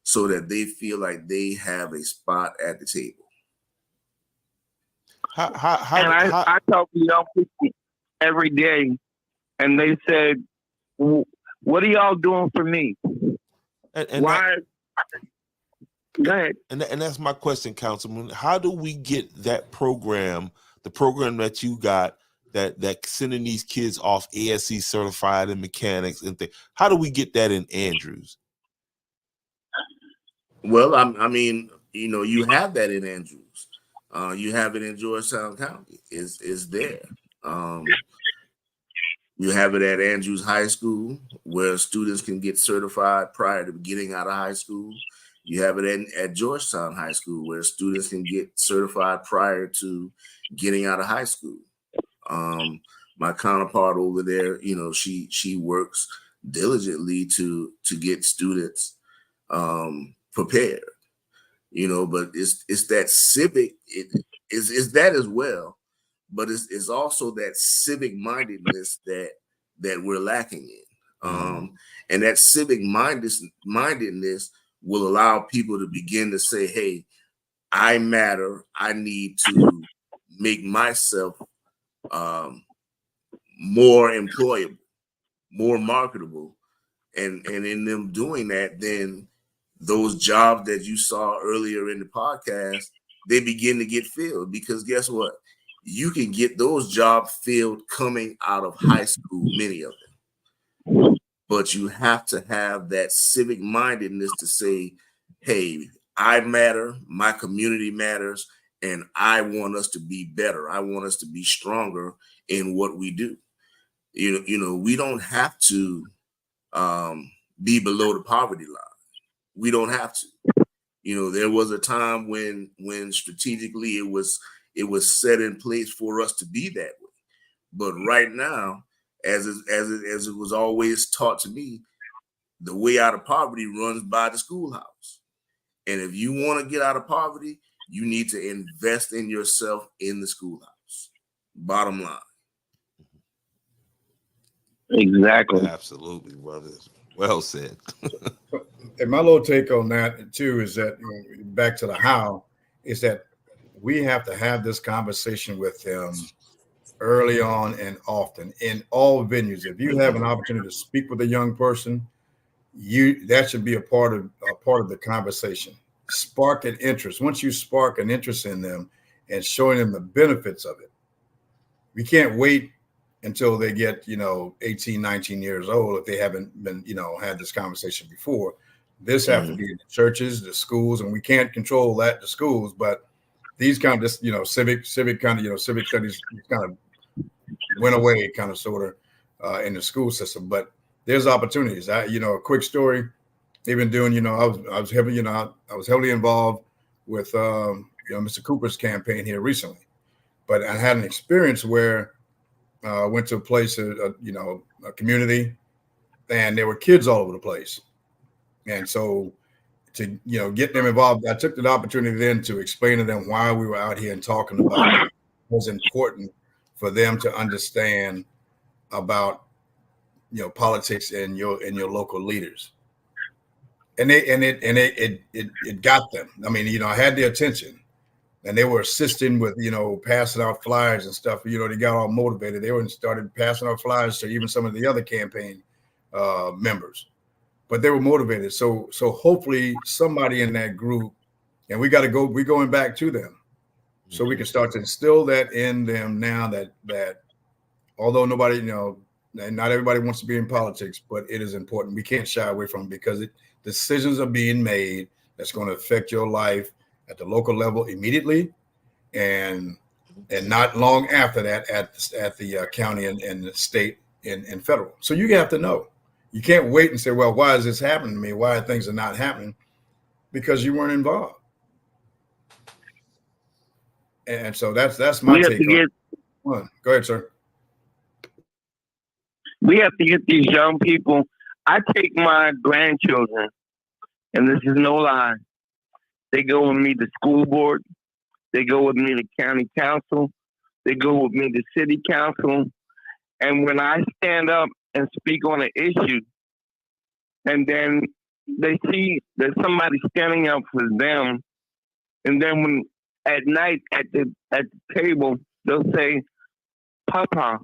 so that they feel like they have a spot at the table. I talk to young people every day, and they said, "What are y'all doing for me?" And why? Go ahead. And that's my question, Councilman. How do we get that program, the program that you got, that sending these kids off ASC certified in mechanics and things? How do we get that in Andrews? Well, I mean, you have that in Andrews. You have it in Georgetown County. Is there? You have it at Andrews High School, where students can get certified prior to getting out of high school. You have it at Georgetown High School, where students can get certified prior to getting out of high school. My counterpart over there, she works diligently to get students prepared. But it's that civic. It's that as well, but it's also that civic mindedness that that we're lacking in. And that civic mindedness will allow people to begin to say, hey, I matter. I need to make myself more employable, more marketable. And in them doing that, then those jobs that you saw earlier in the podcast, they begin to get filled, because guess what? You can get those jobs filled coming out of high school, many of them. But you have to have that civic mindedness to say, hey, I matter, my community matters, and I want us to be better. I want us to be stronger in what we do. You know, we don't have to be below the poverty line. We don't have to. You know, there was a time when strategically it was set in place for us to be that way. But right now, as it was always taught to me, the way out of poverty runs by the schoolhouse. And if you want to get out of poverty, you need to invest in yourself in the schoolhouse. Bottom line. Exactly. Absolutely, brother. Well said. And my little take on that too is that, back to the how, is that we have to have this conversation with them early on and often in all venues. If you have an opportunity to speak with a young person, that should be a part of the conversation. Spark an interest. Once you spark an interest in them and showing them the benefits of it, we can't wait until they get 18, 19 years old if they haven't been had this conversation before. This have to be in the churches, the schools, and we can't control that, the schools, but these kind of civic kind of civic studies kind of went away, kind of sort of in the school system. But there's opportunities. A quick story. Even doing, I was heavily involved with Mr. Cooper's campaign here recently, but I had an experience where I went to a place, a community, and there were kids all over the place. And so to, get them involved, I took the opportunity then to explain to them why we were out here and talking about it. It was important for them to understand about, politics and your local leaders. And it got them. I mean, I had their attention. And they were assisting with, passing out flyers and stuff. They got all motivated. They were and started passing out flyers to even some of the other campaign members. But they were motivated. So hopefully somebody in that group, and we're going back to them. So we can start to instill that in them now that although nobody, not everybody wants to be in politics, but it is important. We can't shy away from it because decisions are being made that's going to affect your life at the local level immediately, and not long after that at the county and the state and federal. So you have to know. You can't wait and say, well, why is this happening to me? Why things are not happening? Because you weren't involved. And so that's my take on it. Go ahead, sir. We have to get these young people. I take my grandchildren, and this is no lie. They go with me to school board. They go with me to county council. They go with me to city council. And when I stand up and speak on an issue, and then they see that somebody's standing up for them, and then when at night at the table, they'll say, Papa,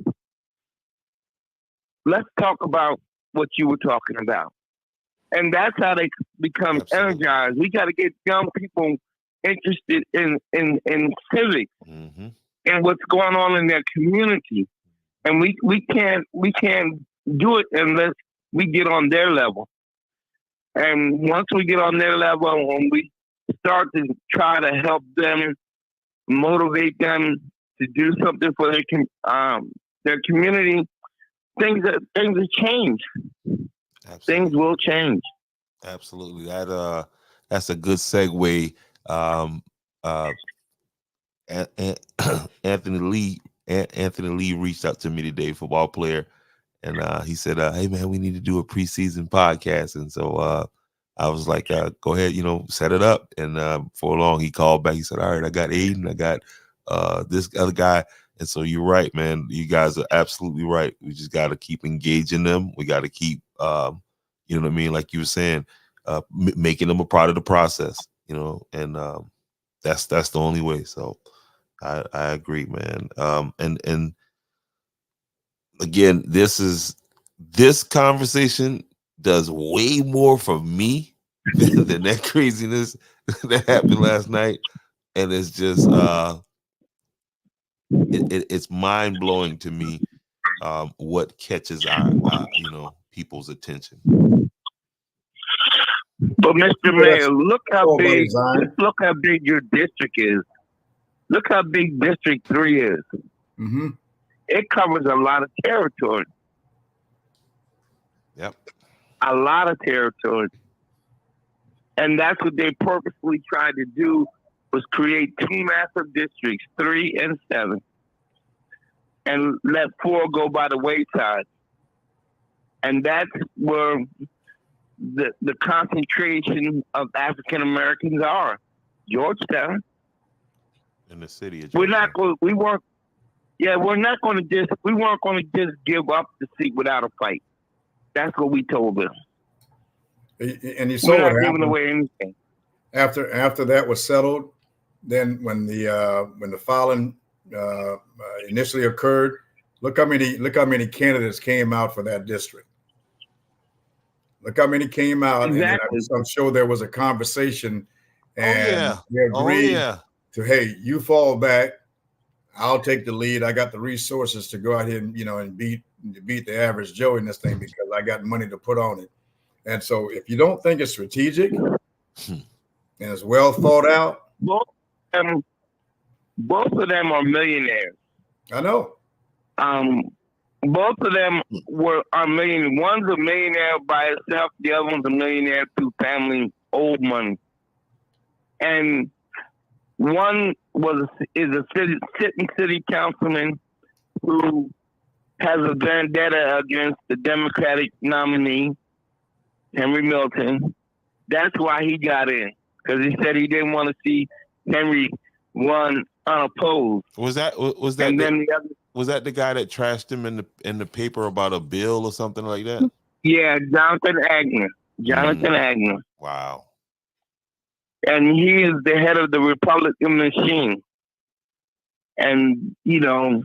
let's talk about what you were talking about. And that's how they become energized. We got to get young people interested in civics and what's going on in their community. And we can't do it unless we get on their level. And once we get on their level and we start to try to help them, motivate them to do something for their community, things will change. Absolutely. Things will change. Absolutely. That's a good segue. Anthony Lee reached out to me today, football player, and he said, "Hey man, we need to do a preseason podcast." And so I was like, "Go ahead, set it up." And for long, he called back. He said, "All right, I got Aiden, I got this other guy." And so you're right, man. You guys are absolutely right. We just got to keep engaging them. We got to keep, you know what I mean? Like you were saying, making them a part of the process, you know, and that's the only way. So I agree, man. And again, this conversation does way more for me than that craziness that happened last night. And it's just it's mind blowing to me what catches our you know, people's attention. But Mr. Mayor, look how Oh, buddy, big. Zion. Just look how big your district is. Look how big District 3 is. Mm-hmm. It covers a lot of territory. Yep. A lot of territory. And that's what they purposely tried to do, was create 2 massive districts, 3 and 7, and let 4 go by the wayside. And that's where the concentration of African Americans are. Georgetown. In the city of We're Georgia. not going. We weren't. Yeah, we're not going to just. We weren't going to just give up the seat without a fight. That's what we told them. And you saw We're what not giving happened away anything. after that was settled. Then when the filing initially occurred, look how many candidates came out for that district. Look how many came out, Exactly. and then I'm sure there was a conversation, and they Oh agreed yeah. to, hey, you fall back, I'll take the lead. I got the resources to go out here and, you know, and beat the average Joe in this thing because I got money to put on it. And so if you don't think it's strategic and it's well thought out, Both of them are millionaires. I know. Both of them are millionaires. One's a millionaire by itself. The other one's a millionaire through family old money. And one is a sitting city councilman who has a vendetta against the Democratic nominee, Henry Milton. That's why he got in, because he said he didn't want to see Henry run unopposed. Was that And then the other, was that the guy that trashed him in the paper about a bill or something like that? yeah, Jonathan Agner. Wow. And he is the head of the Republican machine. And, you know,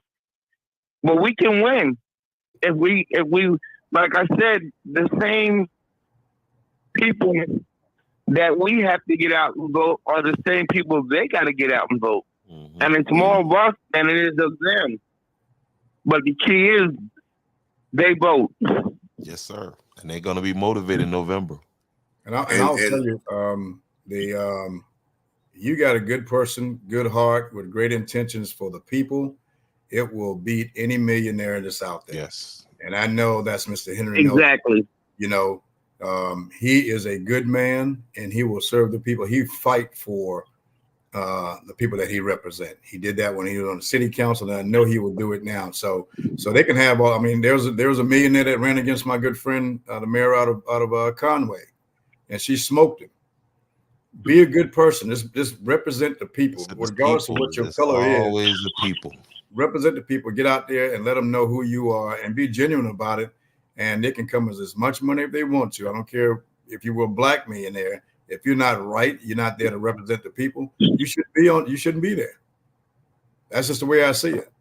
but we can win if we, like I said, the same people that we have to get out and vote are the same people they got to get out and vote. Mm-hmm. And it's more of us than it is of them. But the key is they vote. Yes, sir. And they're going to be motivated in November. And I'll tell you, you got a good person, good heart, with great intentions for the people. It will beat any millionaire that's out there. Yes. And I know that's Mr. Henry Exactly. Milton. You know, he is a good man, and he will serve the people. He fight for the people that he represents. He did that when he was on the city council, and I know he will do it now. So they can have all. I mean, there was a millionaire that ran against my good friend, the mayor out of Conway, and she smoked him. Be a good person. Just represent the people, regardless of what your color is. Always the people. Represent the people. Get out there and let them know who you are, and be genuine about it. And they can come as much money if they want to. I don't care if you were a black millionaire. If you're not right, you're not there to represent the people. You shouldn't be there. That's just the way I see it.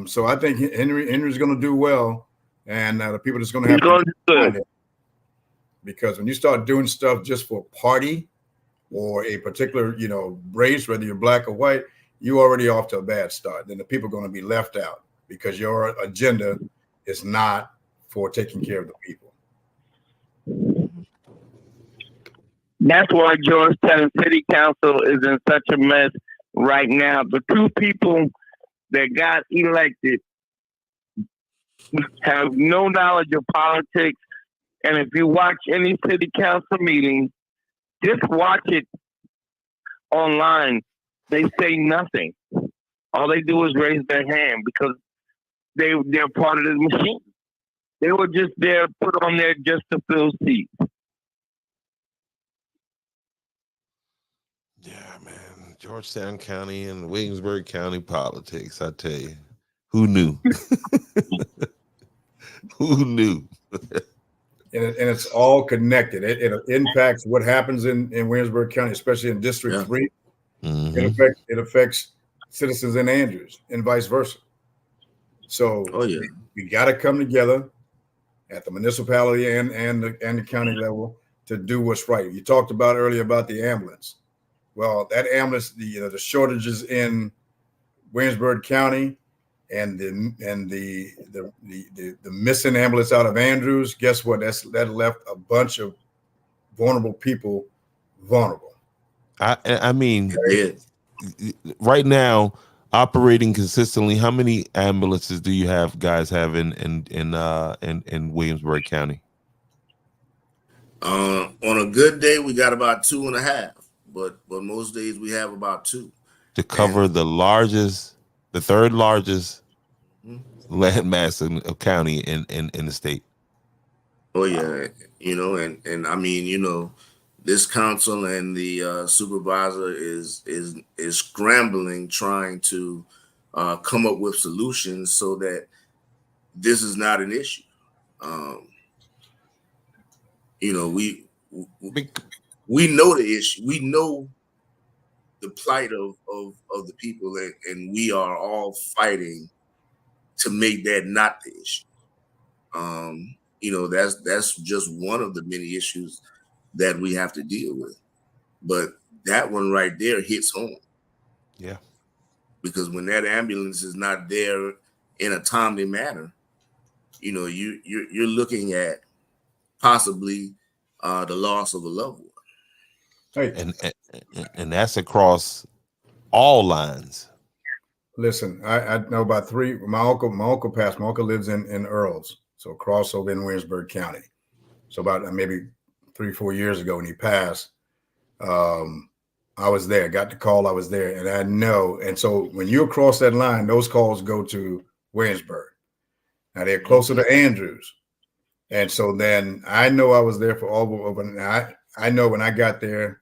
So I think Henry's going to do well, and the people that's going to have to do it. Because when you start doing stuff just for party or a particular, you know, race, whether you're black or white, you're already off to a bad start. Then the people are going to be left out because your agenda is not for taking care of the people. That's why Georgetown City Council is in such a mess right now. The 2 people that got elected have no knowledge of politics. And if you watch any city council meeting, just watch it online. They say nothing. All they do is raise their hand because they're part of the machine. They were just there, put on there just to fill seats. Yeah, man. Georgetown County and Williamsburg County politics. I tell you, who knew? Who knew? And it's all connected. It impacts what happens in Williamsburg County, especially in District 3. Mm-hmm. It affects citizens in Andrews and vice versa. So we got to come together at the municipality and the county level to do what's right. You talked about earlier about the ambulance. Well, that ambulance, the shortages in Williamsburg County and the missing ambulance out of Andrews, guess what? That left a bunch of vulnerable people vulnerable. I mean, right now, operating consistently, how many ambulances do you guys have in Williamsburg County? On a good day, we got about 2.5, but most days we have about 2 to cover the third largest landmass of county in the state. Oh yeah, and I mean, this council and the supervisor is scrambling, trying to come up with solutions so that this is not an issue. We know the issue. We know the plight of the people, and we are all fighting to make that not the issue. That's just one of the many issues that we have to deal with. But that one right there hits home. Yeah. Because when that ambulance is not there in a timely manner, you're looking at possibly the loss of a loved one. Hey. And that's across all lines. Listen, I know about 3. My uncle passed. My uncle lives in Earls, so crossover in Williamsburg County. So about maybe 3-4 years ago when he passed, I was there, got the call, I was there, and I know. And so when you cross that line, those calls go to Williamsburg. Now they're closer to Andrews. And so then I know I was there for all of it. I know when I got there,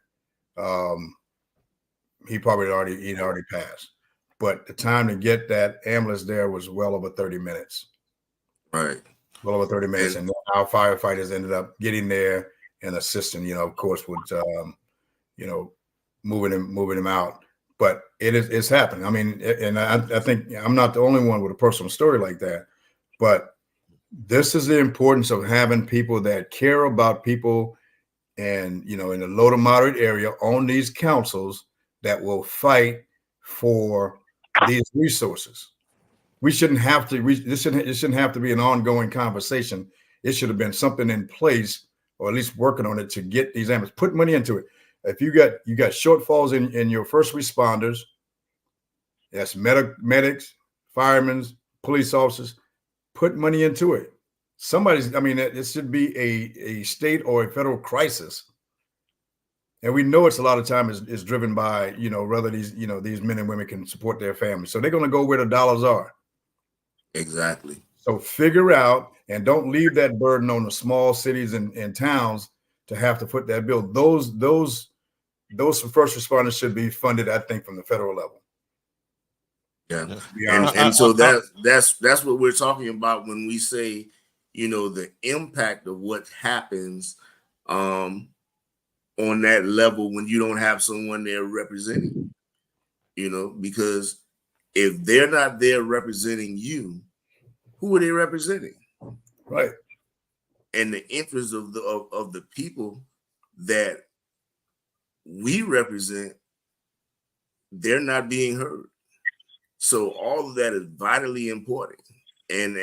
he'd already passed. But the time to get that ambulance there was well over 30 minutes. Right. Well over 30 minutes. And our firefighters ended up getting there and assisting, of course, with, moving him out. But it's happening. I mean, and I think I'm not the only one with a personal story like that. But this is the importance of having people that care about people and, in the low to moderate area on these councils that will fight for these resources. We shouldn't have to. It shouldn't have to be an ongoing conversation. It should have been something in place, or at least working on it to get these ambulances. Put money into it. If you got shortfalls in your first responders, that's medics, firemen, police officers, put money into it. It should be a state or a federal crisis. And we know it's a lot of time is driven by, whether these men and women can support their families. So they're going to go where the dollars are. Exactly. So figure out, and don't leave that burden on the small cities and towns to have to foot that bill. Those first responders should be funded, I think, from the federal level. Yeah. And so that's what we're talking about when we say, the impact of what happens on that level when you don't have someone there representing, because if they're not there representing you, who are they representing? Right. And the interests of the people that we represent, they're not being heard. So all of that is vitally important. And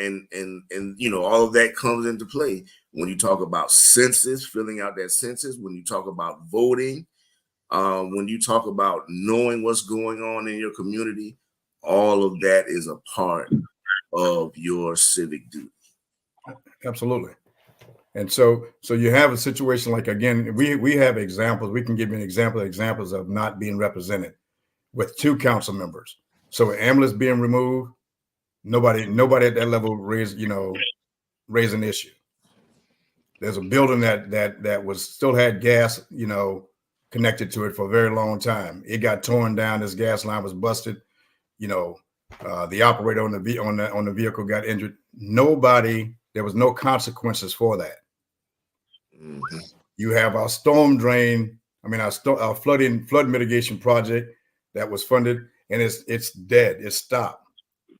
all of that comes into play when you talk about census, filling out that census, when you talk about voting, when you talk about knowing what's going on in your community. All of that is a part of your civic duty. Absolutely. And so you have a situation like, again, we have examples. We can give you examples of not being represented with 2 council members. So ambulance being removed, nobody at that level raise an issue. There's a building that was still had gas, connected to it for a very long time. It got torn down. This gas line was busted. You know, the operator on the vehicle got injured. There was no consequences for that. Mm-hmm. You have our storm drain. I mean, our flood mitigation project that was funded, and it's dead. It's stopped.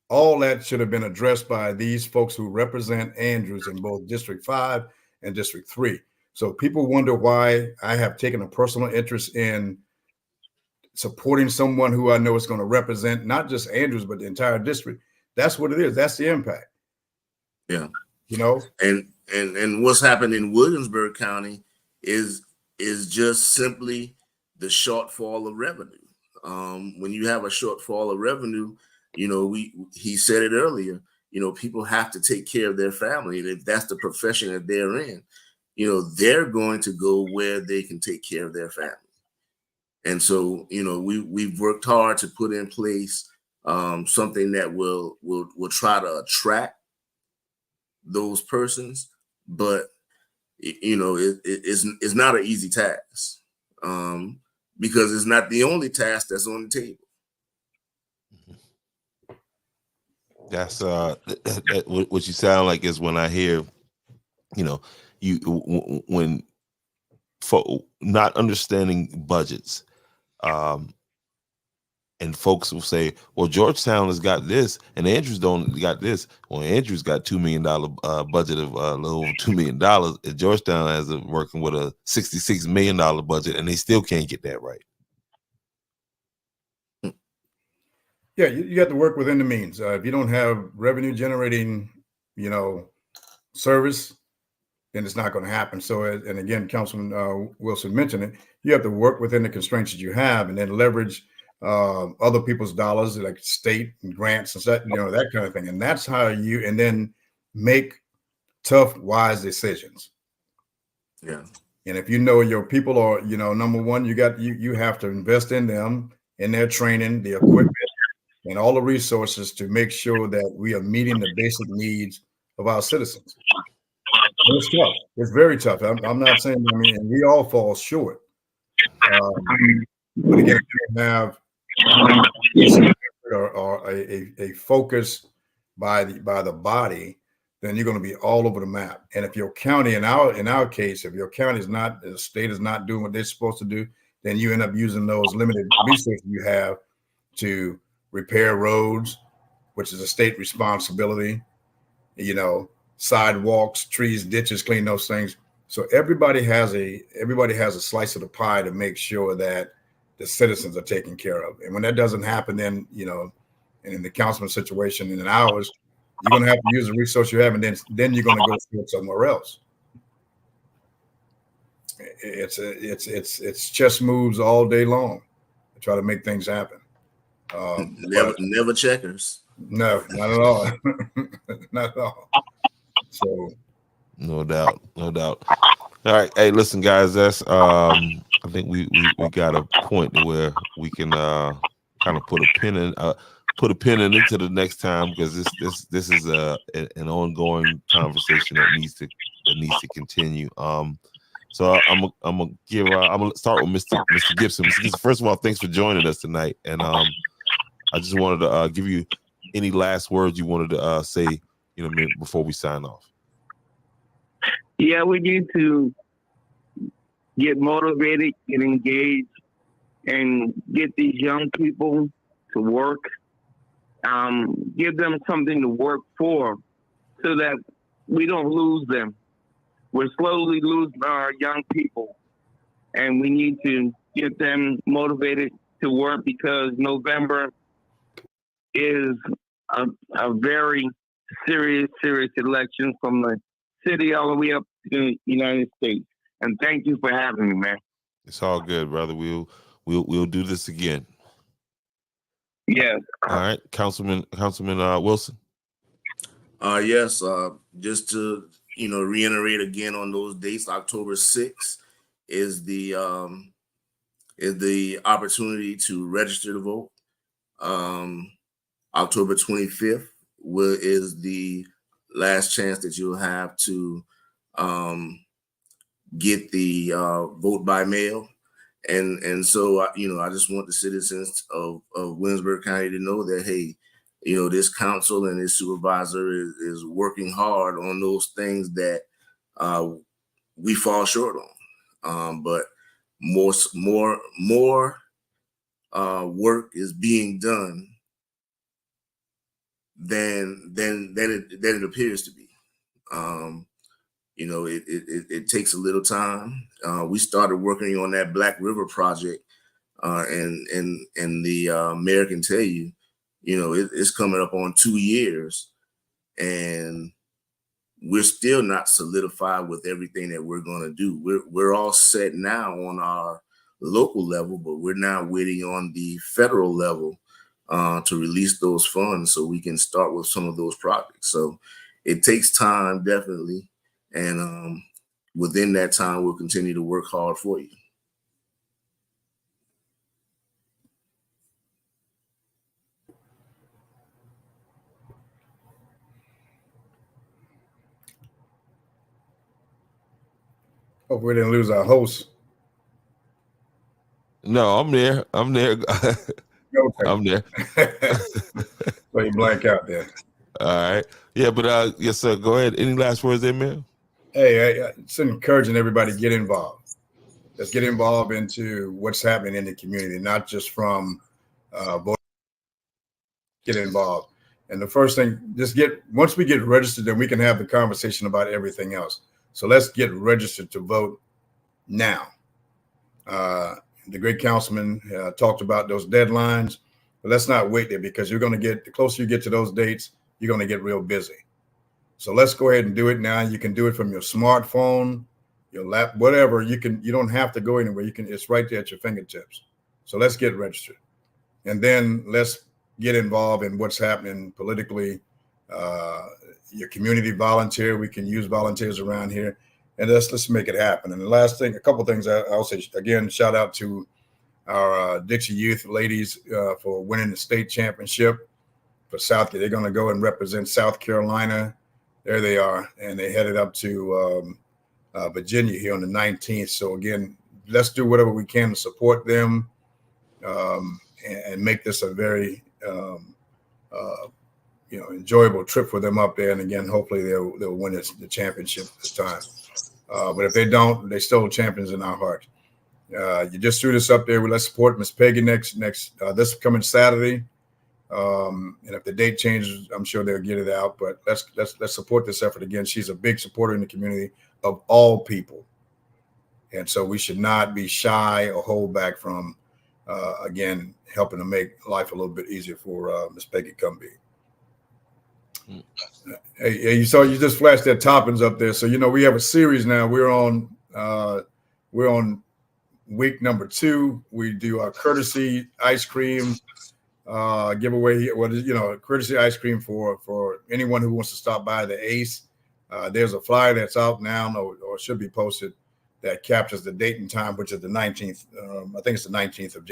All that should have been addressed by these folks who represent Andrews in both District 5 and District 3. So people wonder why I have taken a personal interest in supporting someone who I know is going to represent not just Andrews, but the entire district. That's what it is. That's the impact. Yeah. You know, and what's happened in Williamsburg County is just simply the shortfall of revenue. When you have a shortfall of revenue, you know, he said it earlier, you know, people have to take care of their family. And if that's the profession that they're in, you know, they're going to go where they can take care of their family. And so, you know, we've worked hard to put in place something that will try to attract those persons, but you know, it's not an easy task because it's not the only task that's on the table. That's what you sound like is when I hear, you know, when for not understanding budgets, and folks will say, well, Georgetown has got this and Andrews don't got this. Well, Andrews got $2 million budget of a little over $2 million. And Georgetown has working with a $66 million budget, and they still can't get that right. Yeah, you have to work within the means. If you don't have revenue generating, you know, service, then it's not going to happen. So, and again, Councilman Wilson mentioned it, you have to work within the constraints that you have and then leverage other people's dollars like state and grants and that, you know, that kind of thing. And that's how and then make tough, wise decisions. Yeah. And if you know your people are, you know, number one, you have to invest in them, in their training, the equipment, and all the resources to make sure that we are meeting the basic needs of our citizens. And it's tough. It's very tough. I'm not saying, I mean, we all fall short. But again, if you have or a focus by the body, then you're going to be all over the map. And if your county, in our case, if your county is not, the state is not doing what they're supposed to do, then you end up using those limited resources you have to repair roads, which is a state responsibility, you know, sidewalks, trees, ditches, clean those things. So everybody has a slice of the pie to make sure that the citizens are taken care of. And when that doesn't happen, then, you know, and in the councilman situation in ours, you're going to have to use the resource you have, and then you're going to go see it somewhere else. It's chess moves all day long to try to make things happen. Never checkers. No, not at all. Not at all. So, no doubt. All right, hey, listen, guys. That's I think we got a point where we can kind of put a pin in it to the next time, because this is an ongoing conversation that needs to continue. So I'm gonna start with Mr. Gibson. Mr. Gibson, first of all, thanks for joining us tonight, and I just wanted to give you any last words you wanted to say, you know, before we sign off. Yeah, we need to get motivated, get engaged, and get these young people to work. Give them something to work for so that we don't lose them. We're slowly losing our young people, and we need to get them motivated to work, because November is a very serious election from the city all the way up to the United States. And thank you for having me, man. It's all good, brother. We'll do this again. Yes. All right, Councilman Wilson. Yes. Just to, you know, reiterate again on those dates, October 6th is the opportunity to register to vote. October 25th is the last chance that you'll have to get the vote by mail. And so I just want the citizens of Williamsburg County to know that, hey, this council and this supervisor is working hard on those things that we fall short on. But more work is being done than it appears to be. It takes a little time. We started working on that Black River project, and the mayor can tell you, it's coming up on 2 years, and we're still not solidified with everything that we're going to do. We're all set now on our local level, but we're now waiting on the federal level to release those funds so we can start with some of those projects. So it takes time, definitely. And within that time, we'll continue to work hard for you. Hope we didn't lose our host. No, I'm there. I'm there. Okay. I'm there. So you blank out there. All right. Yeah, but yes, sir. Go ahead. Any last words there, man? Hey, it's encouraging everybody to get involved. Let's get involved into what's happening in the community, not just from get involved. And the first thing, once we get registered, then we can have the conversation about everything else. So let's get registered to vote now. The great councilman talked about those deadlines, but let's not wait there, because the closer you get to those dates, you're going to get real busy. So let's go ahead and do it now. You can do it from your smartphone, your lap, whatever. You don't have to go anywhere. It's right there at your fingertips. So let's get registered. And then let's get involved in what's happening politically. Your community volunteer. We can use volunteers around here, and let's make it happen. And the last thing, a couple of things I'll say again, shout out to our Dixie Youth ladies for winning the state championship for South. They're going to go and represent South Carolina. There they are, and they headed up to Virginia here on the 19th. So again, let's do whatever we can to support them and make this a very enjoyable trip for them up there. And again, hopefully they'll win the championship this time. But if they don't, they're still champions in our heart. You just threw this up there. Let's support Miss Peggy next this coming Saturday. And if the date changes, I'm sure they'll get it out. But let's support this effort again. She's a big supporter in the community of all people, and so we should not be shy or hold back from again helping to make life a little bit easier for Miss Peggy Cumbie. Hey, you just flashed that toppings up there. So we have a series now. We're on week number 2. We do our courtesy ice cream giveaway. Courtesy ice cream for anyone who wants to stop by the Ace. There's a flyer that's out now, or should be posted, that captures the date and time, which is the 19th. I think it's the 19th of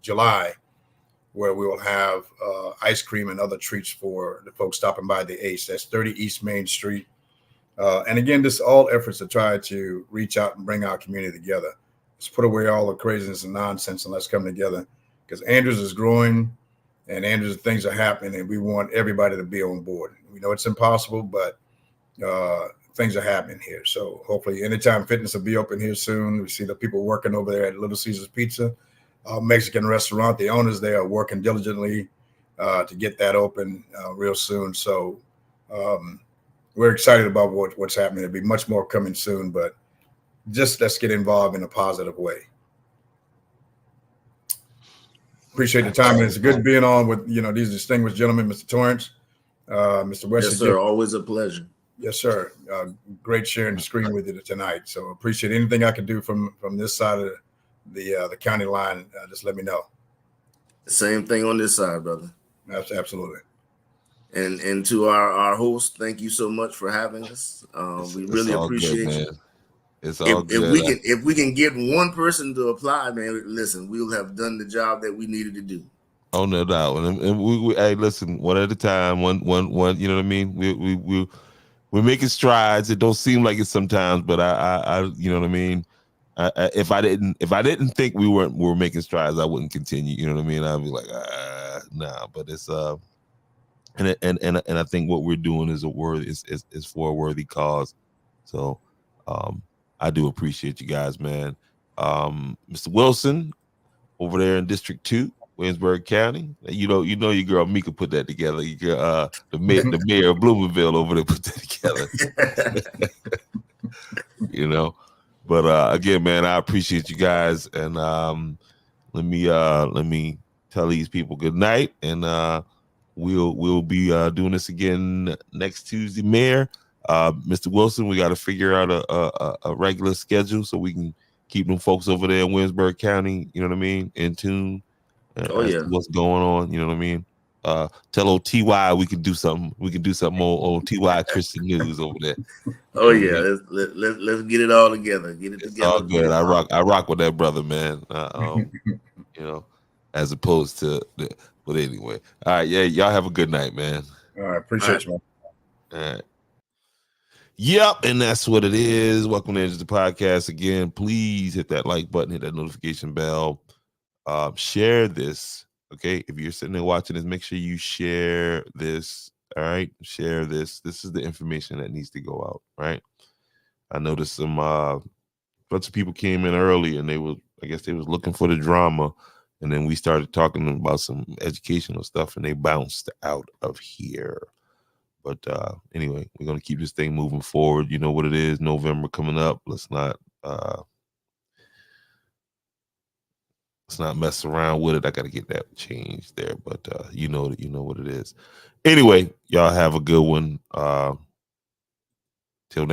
July, where we will have ice cream and other treats for the folks stopping by the Ace. That's 30 East Main Street. And again, this all efforts to try to reach out and bring our community together. Let's put away all the craziness and nonsense, and let's come together, because Andrews is growing and Andrews, things are happening, and we want everybody to be on board. We know it's impossible, but things are happening here. So hopefully Anytime Fitness will be open here soon. We see the people working over there at Little Caesars Pizza, Mexican restaurant. The owners there are working diligently to get that open real soon. So we're excited about what's happening. There'll be much more coming soon, but just let's get involved in a positive way. Appreciate the time. And it's good being on with these distinguished gentlemen, Mr. Torrance, Mr. Wesley. Yes, sir. Always a pleasure. Yes, sir. Great sharing the screen with you tonight. So appreciate anything I can do from this side of the county line. Just let me know. Same thing on this side, brother. Absolutely. And to our host, thank you so much for having us. We really appreciate you. It's all good. If we can get one person to apply, man, listen, we'll have done the job that we needed to do. Oh, no doubt. And we hey, listen, one at a time, one. You know what I mean? We're making strides. It don't seem like it sometimes, but I you know what I mean. if I didn't think we were making strides, I wouldn't continue. You know what I mean? I'd be like, nah. But it's and I think what we're doing is is for a worthy cause. So I do appreciate you guys, man. Mr. Wilson over there in District 2, Williamsburg County. You know your girl Mika put that together. Your girl, the mayor of Bloomingville over there put that together. You know. But again, man, I appreciate you guys, and let me tell these people good night, and we'll be doing this again next Tuesday, Mayor. Mr. Wilson, we got to figure out a regular schedule so we can keep them folks over there in Williamsburg County, you know what I mean, in tune as to what's going on, you know what I mean. Tell old TY we can do something. We can do something on TY Christian News over there. Oh yeah, let's get it all together. Get it together. All good. I rock with that brother, man. You know, as opposed to, but anyway. All right, yeah, y'all have a good night, man. All right, appreciate you, man. All right. Yep, and that's what it is. Welcome to the podcast again. Please hit that like button, hit that notification bell, share this. Okay, if you're sitting there watching this, make sure you share this. All right, share this. This is the information that needs to go out. Right. I noticed some bunch of people came in early, and I guess they was looking for the drama, and then we started talking about some educational stuff, and they bounced out of here. But anyway, we're gonna keep this thing moving forward. You know what it is. November coming up. Let's not mess around with it. I gotta get that changed there. But you know what it is. Anyway, y'all have a good one.